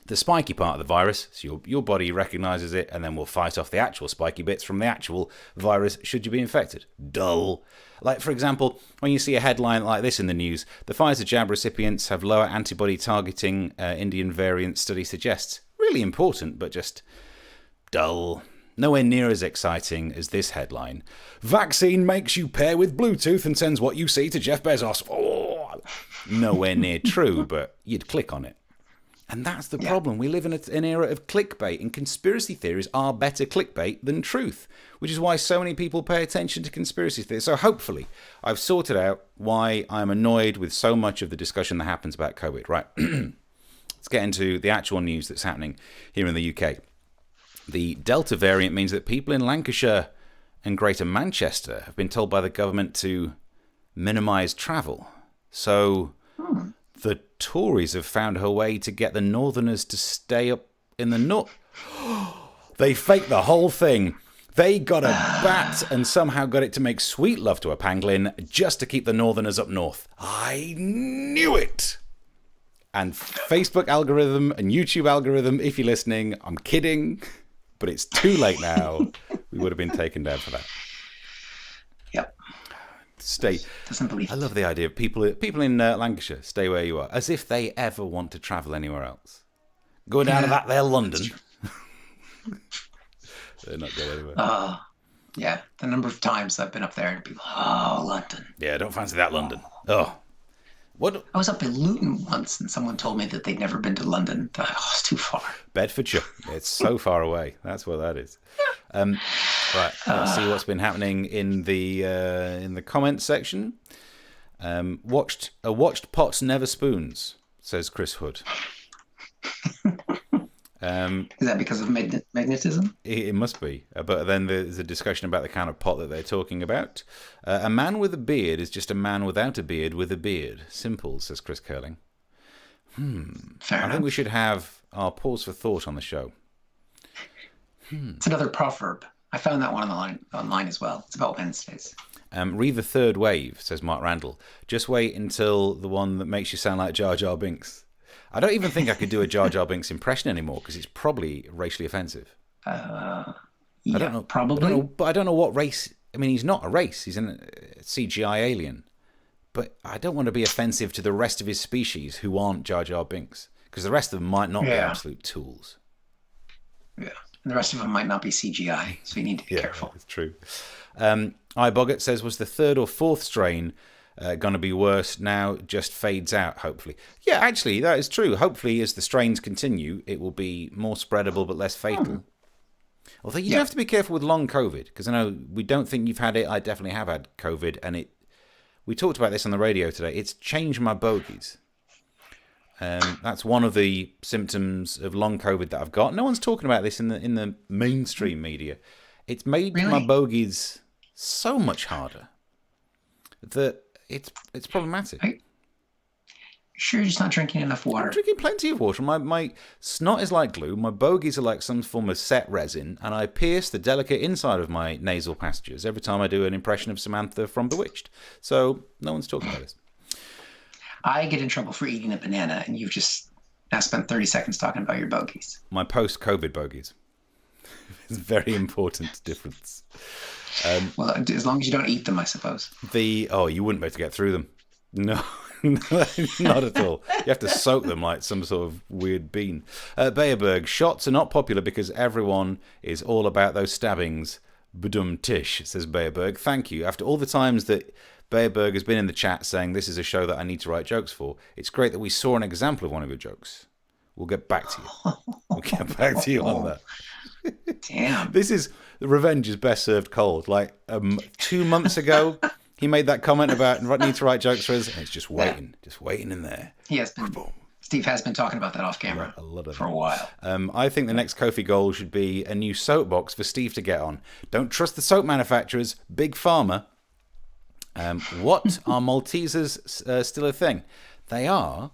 S1: the spiky part of the virus, so your body recognizes it and then will fight off the actual spiky bits from the actual virus should you be infected. Dull. Like, for example, when you see a headline like this in the news, the Pfizer jab recipients have lower antibody targeting Indian variant study suggests. Really important, but just dull. Nowhere near as exciting as this headline. Vaccine makes you pair with Bluetooth and sends what you see to Jeff Bezos. Oh, nowhere near true, but you'd click on it. And that's the problem. We live in an era of clickbait, and conspiracy theories are better clickbait than truth, which is why so many people pay attention to conspiracy theories. So hopefully I've sorted out why I'm annoyed with so much of the discussion that happens about COVID, right? Let's get into the actual news that's happening here in the UK. The Delta variant means that people in Lancashire and Greater Manchester have been told by the government to minimise travel. So the Tories have found a way to get the Northerners to stay up in the north. They faked the whole thing. They got a bat and somehow got it to make sweet love to a pangolin just to keep the Northerners up north. I knew it. And Facebook algorithm and YouTube algorithm, if you're listening, I'm kidding, but it's too late now. We would have been taken down for that.
S2: Yep.
S1: Stay.
S2: Doesn't believe
S1: I
S2: it.
S1: love the idea of people in Lancashire, stay where you are, as if they ever want to travel anywhere else. Go down to that there London. They're not going anywhere.
S2: Yeah, the number of times I've been up there and people, London.
S1: Yeah, don't fancy that London. Oh. What?
S2: I was up in Luton once and someone told me that they'd never been to London. It's too far.
S1: Bedfordshire. It's so far away. That's where that is. Right, let's see what's been happening in the comments section. Watched pots never spoons, says Chris Hood.
S2: Is that because of magnetism?
S1: It must be. But then there's a discussion about the kind of pot that they're talking about. A man with a beard is just a man without a beard with a beard. Simple, says Chris Curling.
S2: Fair
S1: I
S2: enough.
S1: think we should have our pause for thought on the show.
S2: It's another proverb. I found that one online as well. It's about Wednesdays.
S1: Read the third wave, says Mark Randall. Just wait until the one that makes you sound like Jar Jar Binks. I don't even think I could do a Jar Jar Binks impression anymore because it's probably racially offensive.
S2: Yeah,
S1: I don't know.
S2: probably.
S1: But I don't know what race. I mean, he's not a race. He's a CGI alien. But I don't want to be offensive to the rest of his species who aren't Jar Jar Binks because the rest of them might not be absolute tools.
S2: Yeah. And the rest of them might not be CGI, so you need to be careful.
S1: It's true. iBoggart says, was the third or fourth strain going to be worse? Now just fades out, hopefully. Yeah, actually, that is true. Hopefully, as the strains continue, it will be more spreadable but less fatal. Although you do have to be careful with long COVID, because I know we don't think you've had it. I definitely have had COVID, and we talked about this on the radio today. It's changed my bogies. That's one of the symptoms of long COVID that I've got. No one's talking about this in the mainstream media. It's made my bogies so much harder that it's problematic.
S2: Sure, you're just not drinking enough water.
S1: I'm drinking plenty of water. My snot is like glue. My bogies are like some form of set resin, and I pierce the delicate inside of my nasal passages every time I do an impression of Samantha from Bewitched. So no one's talking about this.
S2: I get in trouble for eating a banana, and you've just now spent 30 seconds talking about your bogies.
S1: My post-COVID bogies. It's a very important difference.
S2: Well, as long as you don't eat them, I suppose.
S1: You wouldn't be able to get through them. No, not at all. You have to soak them like some sort of weird bean. Bayerberg, shots are not popular because everyone is all about those stabbings. Badum tish, says Bayerberg. Thank you. After all the times that Bayerberg has been in the chat saying this is a show that I need to write jokes for, it's great that we saw an example of one of your jokes. We'll get back to you. We'll get back to you on that.
S2: Damn.
S1: This is revenge is best served cold. Like 2 months ago, he made that comment about need to write jokes for us, and it's just waiting in there.
S2: Steve has been talking about that off camera for a while.
S1: I think the next Kofi goal should be a new soapbox for Steve to get on. Don't trust the soap manufacturers, Big Pharma. What are Maltesers still a thing? They are,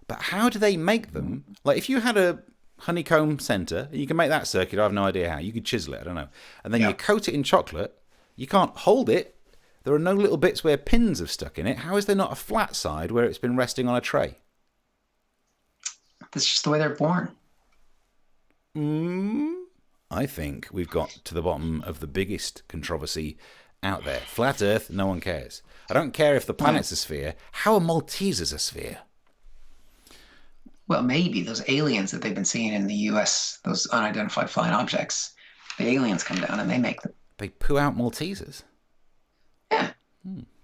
S1: but how do they make them? Like if you had a honeycomb center, you can make that circular. I have no idea how. You could chisel it, I don't know. And then you coat it in chocolate. You can't hold it. There are no little bits where pins have stuck in it. How is there not a flat side where it's been resting on a tray?
S2: That's just the way they're born.
S1: I think we've got to the bottom of the biggest controversy out there. Flat Earth, no one cares. I don't care if the planet's a sphere. How are Maltesers a sphere?
S2: Well, maybe those aliens that they've been seeing in the U.S., those unidentified flying objects, the aliens come down and they make them.
S1: They poo out Maltesers?
S2: Yeah.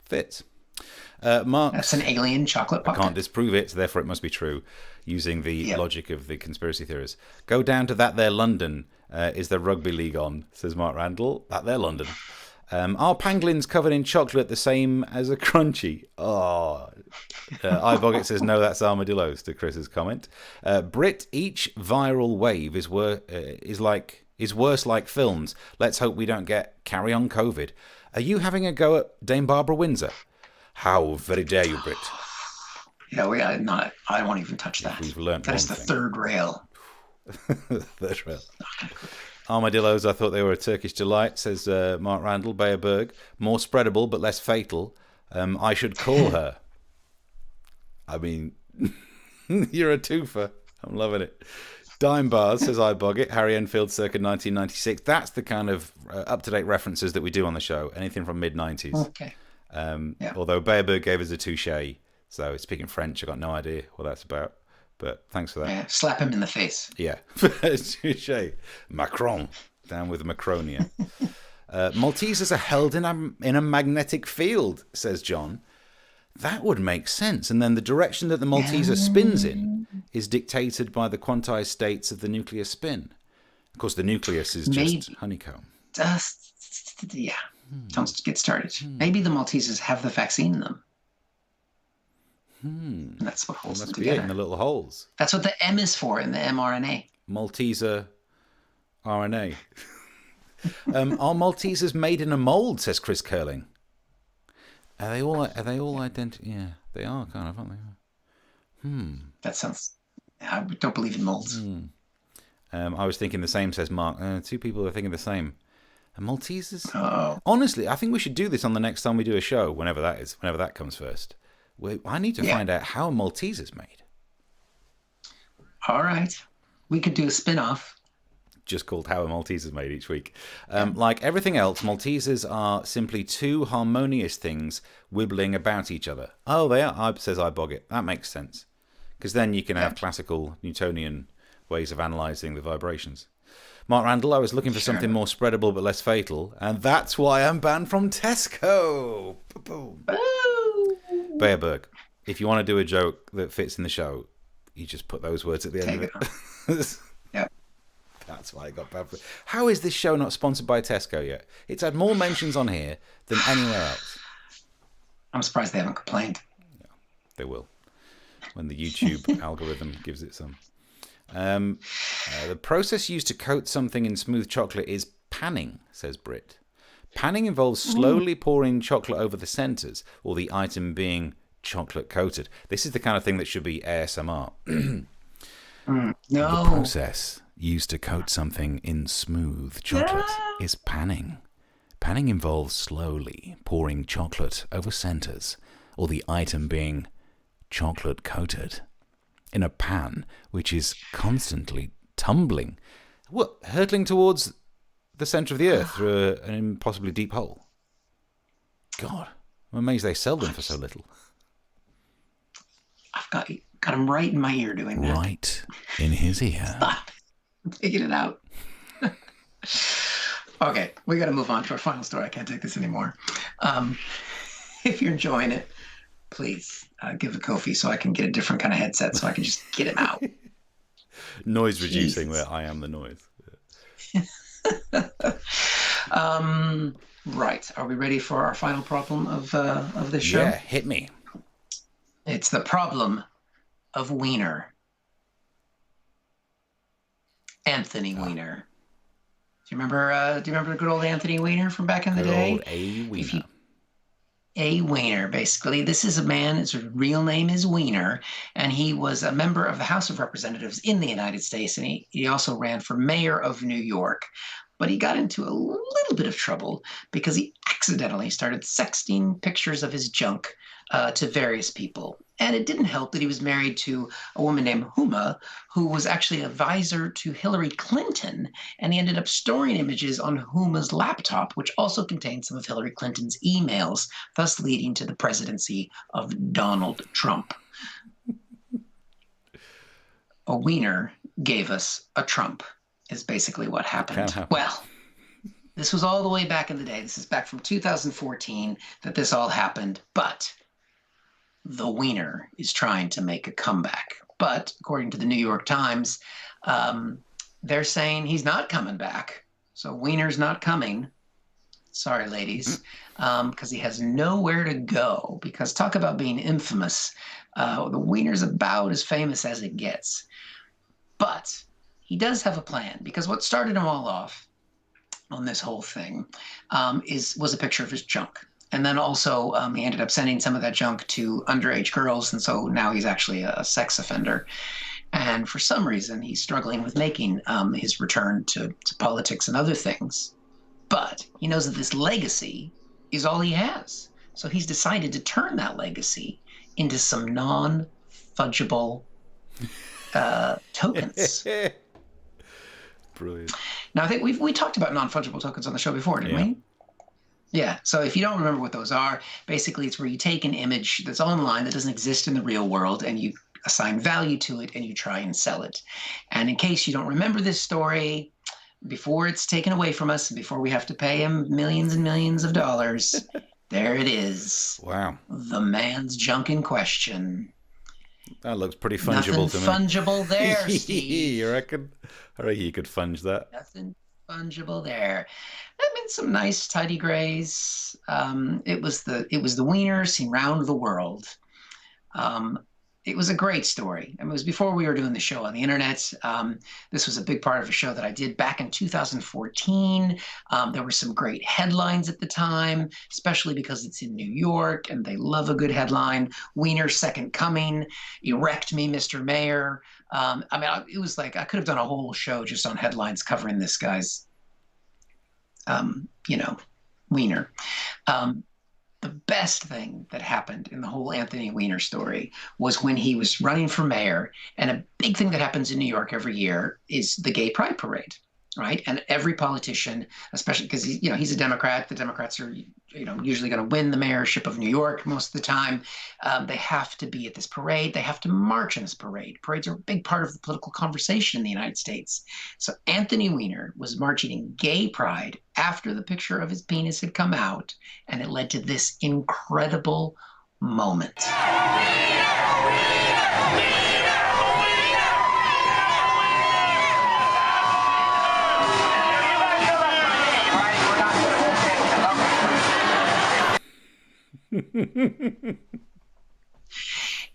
S1: Fits. Mark,
S2: that's an alien chocolate bucket.
S1: I can't disprove it, so therefore it must be true, using the logic of the conspiracy theorists. Go down to that there London. Is there rugby league on? Says Mark Randall. That there London. Are pangolins covered in chocolate the same as a crunchy? iBoggett says no, that's armadillos, to Chris's comment. Brit, each viral wave is worse like films. Let's hope we don't get carry on COVID. Are you having a go at Dame Barbara Windsor? How very dare you, Brit?
S2: Yeah, I won't even touch that.
S1: We've learned
S2: that is the third rail.
S1: Third rail. Armadillos, I thought they were a Turkish delight, says Mark Randall. Bayerberg, more spreadable but less fatal. I should call her. I mean, you're a twofer. I'm loving it. Dime bars, says iBoggett. Harry Enfield, circa 1996. That's the kind of up-to-date references that we do on the show. Anything from mid-90s.
S2: Okay.
S1: Although Bayerberg gave us a touche, so speaking French, I got no idea what that's about. But thanks for that.
S2: Yeah, slap him in the face.
S1: Yeah. Touché. Macron. Down with Macronia. Maltesers are held in a magnetic field, says John. That would make sense. And then the direction that the Malteser spins in is dictated by the quantized states of the nuclear spin. Of course, the nucleus is just honeycomb.
S2: Don't get started. Maybe the Maltesers have the vaccine in them. And that's what holds them together.
S1: In the little holes.
S2: That's what the M is for in the mRNA.
S1: Malteser RNA. Are Maltesers made in a mold? Says Chris Curling. Are they all identical? Yeah, they are kind of, aren't they?
S2: That sounds. I don't believe in molds.
S1: I was thinking the same. Says Mark. Two people are thinking the same. And Maltesers.
S2: Oh.
S1: Honestly, I think we should do this on the next time we do a show, whenever that comes first. I need to find out how a Malteser's made.
S2: All right, we could do a spin-off.
S1: Just called How a Malteser's Made each week. Like everything else, Maltesers are simply two harmonious things wibbling about each other. Oh, they are, says iBoggit. That makes sense. Because then you can have classical Newtonian ways of analysing the vibrations. Mark Randall, I was looking for something more spreadable but less fatal, and that's why I'm banned from Tesco. Boom. Bearberg, if you want to do a joke that fits in the show, you just put those words at the end of it.
S2: Yep.
S1: That's why I got bad. How is this show not sponsored by Tesco yet? It's had more mentions on here than anywhere else.
S2: I'm surprised they haven't complained.
S1: Yeah, they will when the YouTube algorithm gives it some. The process used to coat something in smooth chocolate is panning, says Britt. Panning involves slowly pouring chocolate over the centres, or the item being chocolate coated. This is the kind of thing that should be ASMR.
S2: No.
S1: The process used to coat something in smooth chocolate is panning. Panning involves slowly pouring chocolate over centres, or the item being chocolate coated, in a pan which is constantly tumbling, hurtling towards the centre of the earth through an impossibly deep hole. God, I'm amazed they sell them for so little.
S2: I've got him right in my ear doing that.
S1: Right in his ear.
S2: Stop. I'm taking it out. Okay, we got to move on to our final story. I can't take this anymore. If you're enjoying it, please give it Kofi so I can get a different kind of headset so I can just get him out.
S1: Noise reducing where I am the noise.
S2: Right. Are we ready for our final problem of this show?
S1: Yeah, hit me.
S2: It's the problem of Weiner. Anthony Weiner. Do you remember good old Anthony Weiner from back in the day?
S1: Old A. Weiner.
S2: A. Weiner, basically. This is a man, his real name is Weiner, and he was a member of the House of Representatives in the United States, and he also ran for mayor of New York. But he got into a little bit of trouble because he accidentally started sexting pictures of his junk to various people. And it didn't help that he was married to a woman named Huma, who was actually an advisor to Hillary Clinton. And he ended up storing images on Huma's laptop, which also contained some of Hillary Clinton's emails, thus leading to the presidency of Donald Trump. A Weiner gave us a Trump, is basically what happened. Well, this was all the way back in the day. This is back from 2014 that this all happened. But the Weiner is trying to make a comeback. But according to the New York Times, they're saying he's not coming back. So Weiner's not coming. Sorry, ladies, because he has nowhere to go. Because talk about being infamous. The Weiner's about as famous as it gets. But he does have a plan, because what started him all off on this whole thing was a picture of his junk. And then also he ended up sending some of that junk to underage girls. And so now he's actually a sex offender. And for some reason, he's struggling with making his return to politics and other things. But he knows that this legacy is all he has. So he's decided to turn that legacy into some non-fungible tokens.
S1: Brilliant.
S2: Now, I think we talked about non-fungible tokens on the show before, didn't we? Yeah. So if you don't remember what those are, basically it's where you take an image that's online that doesn't exist in the real world and you assign value to it and you try and sell it. And in case you don't remember this story, before it's taken away from us and before we have to pay him millions and millions of dollars, there it is.
S1: Wow.
S2: The man's junk in question.
S1: That looks pretty fungible to me.
S2: Nothing fungible there, Steve.
S1: You reckon? I reckon you could funge that.
S2: Nothing fungible there. I mean, some nice tidy grays. It was the Weiner seen round the world. It was a great story. I mean, it was before we were doing the show on the internet. This was a big part of a show that I did back in 2014. There were some great headlines at the time, especially because it's in New York and they love a good headline. Weiner's second coming, erect me, Mr. Mayor. It was like I could have done a whole show just on headlines covering this guy's, Weiner. The best thing that happened in the whole Anthony Weiner story was when he was running for mayor. And a big thing that happens in New York every year is the Gay Pride Parade, right? And every politician, especially because he's a Democrat, the Democrats are usually going to win the mayorship of New York most of the time. They have to be at this parade. They have to march in this parade. Parades are a big part of the political conversation in the United States. So Anthony Weiner was marching in gay pride after the picture of his penis had come out, and it led to this incredible moment.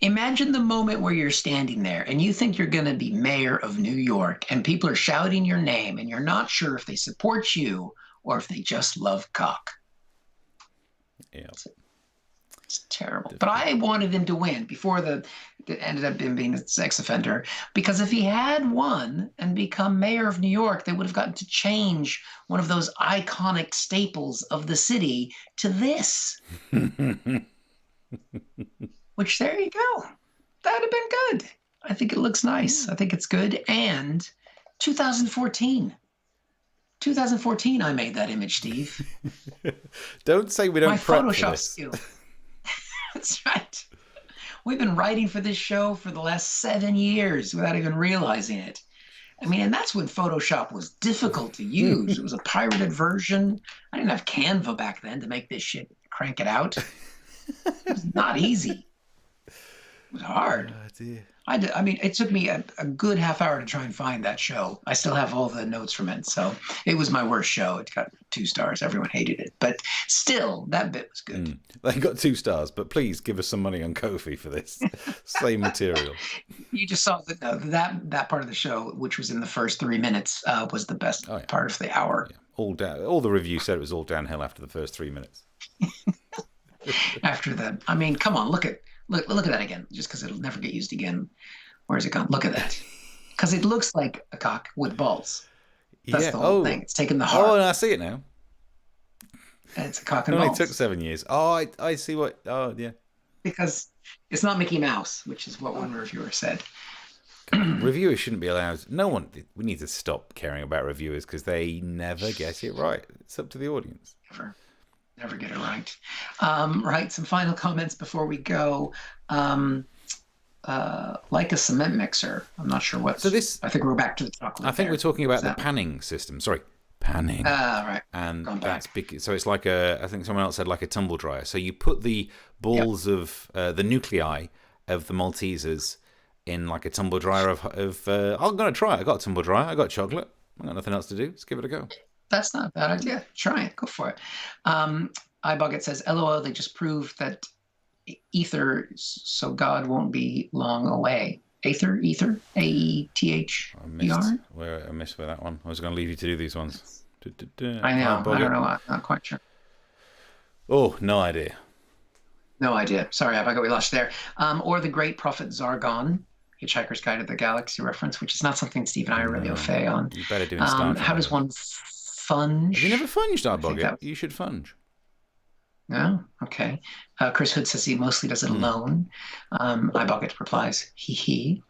S2: Imagine the moment where you're standing there and you think you're going to be mayor of New York and people are shouting your name and you're not sure if they support you or if they just love cock.
S1: Yeah.
S2: It's terrible. But I wanted him to win before it ended up him being a sex offender, because if he had won and become mayor of New York, they would have gotten to change one of those iconic staples of the city to this. Which, there you go. That'd have been good. I think it looks nice. I think it's good. And 2014. 2014, I made that image, Steve.
S1: Don't say we don't
S2: My
S1: prep
S2: Photoshop
S1: for this.
S2: skill. That's right. We've been writing for this show for the last 7 years without even realizing it. I mean, and that's when Photoshop was difficult to use. It was a pirated version. I didn't have Canva back then to make this shit, crank it out. It was not easy. It was hard.
S1: Oh, dear.
S2: It took me a good half hour to try and find that show. I still have all the notes from it. So it was my worst show. It got 2 stars. Everyone hated it. But still, that bit was good.
S1: They got 2 stars, but please give us some money on Ko-fi for this. Same material.
S2: You just saw that part of the show, which was in the first 3 minutes, was the best part of the hour.
S1: Yeah. All the reviews said it was all downhill after the first 3 minutes.
S2: After that, I mean, come on, look at that again, just because it'll never get used again. Where's it gone? Look at that. Because it looks like a cock with balls. That's the whole thing. It's taken the heart.
S1: Oh, I see it now.
S2: And it's a cock and
S1: It only
S2: balls.
S1: took 7 years. Oh, I see what. Oh, yeah.
S2: Because it's not Mickey Mouse, which is what one reviewer said.
S1: Reviewers shouldn't be allowed. We need to stop caring about reviewers because they never get it right. It's up to the audience.
S2: Never get it right. Right. Some final comments before we go. Like a cement mixer. I'm not sure what.
S1: So this.
S2: I think we're back to the chocolate.
S1: I think we're talking about the panning system. Sorry, panning.
S2: Right.
S1: And that's big. So it's like I think someone else said like a tumble dryer. So you put the balls of the nuclei of the Maltesers in like a tumble dryer of I'm going to try it. I got a tumble dryer. I got chocolate. I got nothing else to do. Let's give it a go.
S2: That's not a bad idea. Try it. Go for it. iBucket says, LOL, they just proved that ether, so God won't be long away. Ether? A-E-T-H-E-R?
S1: I missed with that one. I was going to leave you to do these ones.
S2: I know. I don't know. I'm not quite sure.
S1: Oh, no idea.
S2: No idea. Sorry, iBucket, we lost you there. Or the great prophet Zargon, Hitchhiker's Guide to the Galaxy reference, which is not something Steve and I are really au fait on.
S1: You better do Star
S2: How does one funge?
S1: Have you never funged, iBucket? You should funge.
S2: No? Okay. Chris Hood says he mostly does it alone. iBucket replies, hee.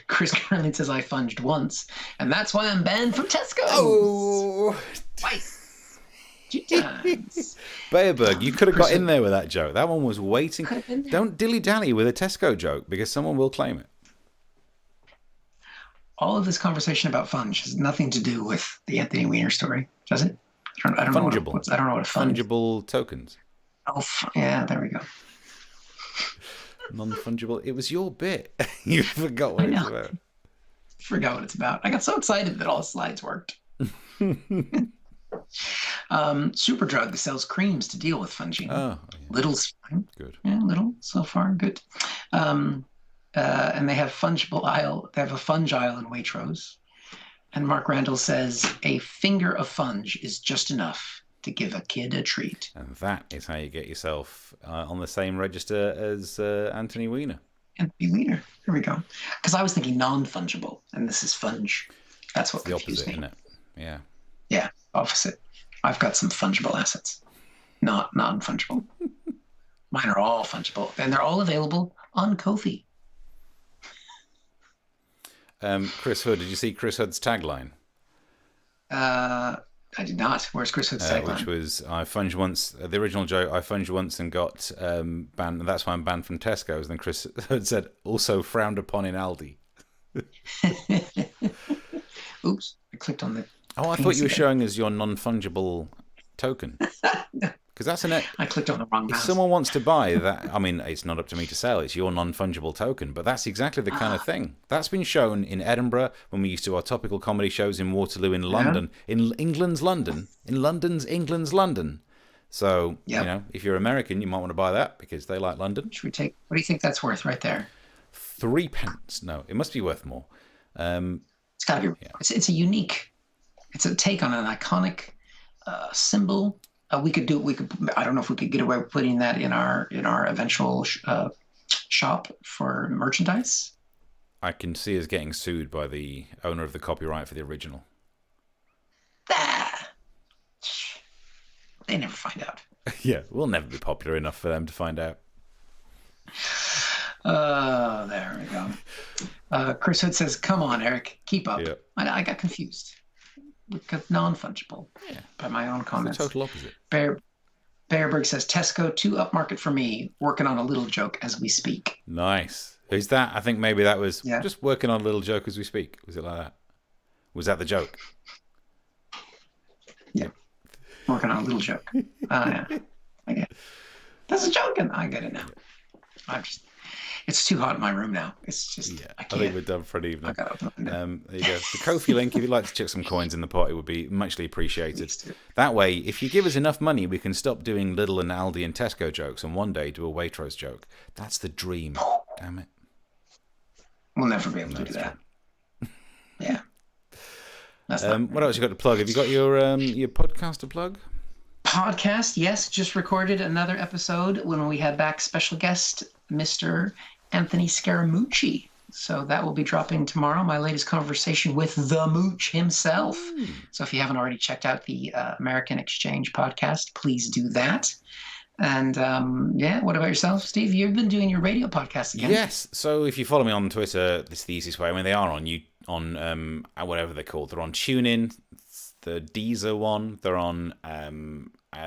S2: Chris Carlin says, I funged once, and that's why I'm banned from Tesco.
S1: Oh!
S2: Twice. 2 times.
S1: Bayerberg, you could have got in there with that joke. That one was waiting. Don't dilly-dally with a Tesco joke, because someone will claim it.
S2: All of this conversation about funge has nothing to do with the Anthony Weiner story, does it? I don't
S1: Fungible.
S2: know I don't know what a funge.
S1: Fungible tokens.
S2: Oh, yeah, there we go.
S1: Non-fungible. It was your bit. You forgot what it's about.
S2: Forgot what it's about. I got so excited that all the slides worked. Superdrug sells creams to deal with funging.
S1: Oh, yeah.
S2: Little's fine.
S1: Good.
S2: Yeah, Little so far good. and they have fungible aisle. They have a funge aisle in Waitrose. And Mark Randall says a finger of funge is just enough to give a kid a treat.
S1: And that is how you get yourself on the same register as Anthony Weiner.
S2: Anthony Weiner. Here we go. Because I was thinking non-fungible, and this is funge. That's what
S1: It's the
S2: confused
S1: opposite,
S2: me.
S1: isn't it? Yeah.
S2: Yeah, opposite. I've got some fungible assets, not non-fungible. Mine are all fungible, and they're all available on Ko-fi.
S1: Chris Hood, did you see Chris Hood's tagline?
S2: I did not. Where's Chris Hood's tagline?
S1: Which was, I funged once, the original joke, I funged once and got banned, and that's why I'm banned from Tesco's. And then Chris Hood said, also frowned upon in Aldi.
S2: Oops, I clicked on the...
S1: Oh, I thought you were showing us your non-fungible token. Because that's
S2: I clicked on the wrong
S1: if
S2: mouse.
S1: someone wants to buy that, I mean, it's not up to me to sell, it's your non-fungible token, but that's exactly the kind of thing. That's been shown in Edinburgh when we used to do our topical comedy shows, in Waterloo, in London, in England's London, in England's London. So, you know, if you're American, you might want to buy that because they like London.
S2: Should we take, what do you think that's worth right there?
S1: 3 pence. No, it must be worth more.
S2: It's got to be, it's a unique, it's a take on an iconic symbol. We could, I don't know if we could get away with putting that in our eventual shop for merchandise.
S1: I can see us getting sued by the owner of the copyright for the original.
S2: They never find out.
S1: Yeah, we'll never be popular enough for them to find out.
S2: There we go. Chris Hood says, come on, Eric, keep up.
S1: Yep.
S2: I got confused. Because non-fungible by my own comments.
S1: The total opposite.
S2: Bearberg says, Tesco, too upmarket for me, working on a little joke as we speak.
S1: Nice. Who's that? I think maybe that was just working on a little joke as we speak. Was it like that? Was that the joke?
S2: Yeah. Working on a little joke. Yeah. I get it. That's a joke, and I get it now. It's too hot in my room now. It's just, I can't.
S1: think we're done for an evening.
S2: I gotta open the window.
S1: There you go. The Ko-fi link, if you'd like to chuck some coins in the pot, it would be muchly appreciated. That way, if you give us enough money, we can stop doing Lidl and Aldi and Tesco jokes and one day do a Waitrose joke. That's the dream. Damn it.
S2: We'll never be able to do that. Yeah. That's
S1: what else you got to plug? Have you got your podcast to plug?
S2: Podcast, yes. Just recorded another episode when we had back special guest, Mr. Anthony Scaramucci. So that will be dropping tomorrow. My latest conversation with the Mooch himself. So if you haven't already checked out the American Exchange podcast, please do that. And what about yourself, Steve? You've been doing your radio podcast again.
S1: Yes. So if you follow me on Twitter, this is the easiest way. I mean, they are on whatever they're called. They're on TuneIn, the Deezer one. They're on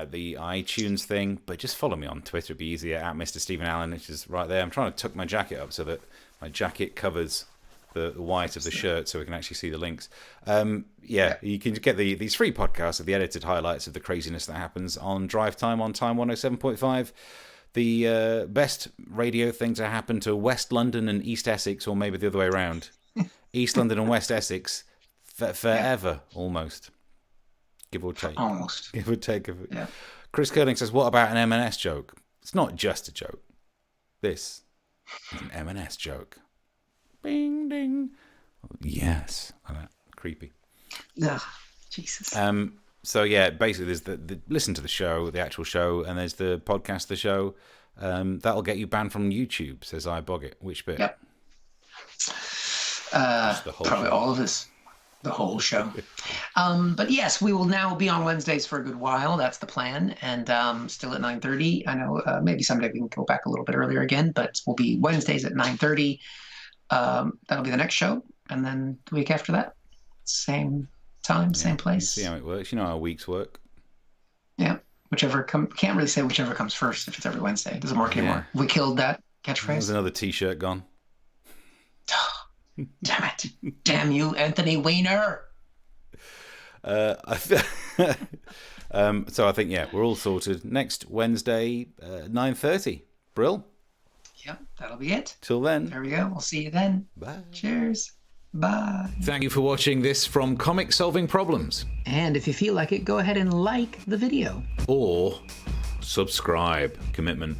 S1: the iTunes thing. But just follow me on Twitter. It'd be easier, at Mr. Stephen Allen, which is right there. I'm trying to tuck my jacket up so that my jacket covers the white of the shirt so we can actually see the links. You can get these free podcasts of the edited highlights of the craziness that happens on Drive Time on Time 107.5. The best radio thing to happen to West London and East Essex, or maybe the other way around. East London and West Essex forever, almost. Give or take.
S2: Almost.
S1: Give or take. Chris Curling says, what about an M&S joke? It's not just a joke. This is an M&S joke. Bing, ding. Yes. Like that. Creepy.
S2: Ugh, Jesus.
S1: So, yeah, basically there's the listen to the show, the actual show, and there's the podcast, the show. That'll get you banned from YouTube, says iBoggit. Which bit?
S2: Yep. Probably all of this. The whole show. But yes, we will now be on Wednesdays for a good while. That's the plan. And still at 9:30. I know maybe someday we can go back a little bit earlier again, but we'll be Wednesdays at 9:30. That'll be the next show. And then the week after that, same time, same place.
S1: See how it works. You know how weeks work.
S2: Yeah. Can't really say whichever comes first if it's every Wednesday. It doesn't work anymore. We killed that catchphrase.
S1: There's another T-shirt gone.
S2: Damn it. Damn you, Anthony Weiner.
S1: So I think, we're all sorted. Next Wednesday, 9:30. Brill.
S2: Yep, that'll be it.
S1: Till then.
S2: There we go. We'll see you then.
S1: Bye.
S2: Cheers. Bye.
S1: Thank you for watching this from Comic Solving Problems.
S2: And if you feel like it, go ahead and like the video.
S1: Or subscribe. Commitment.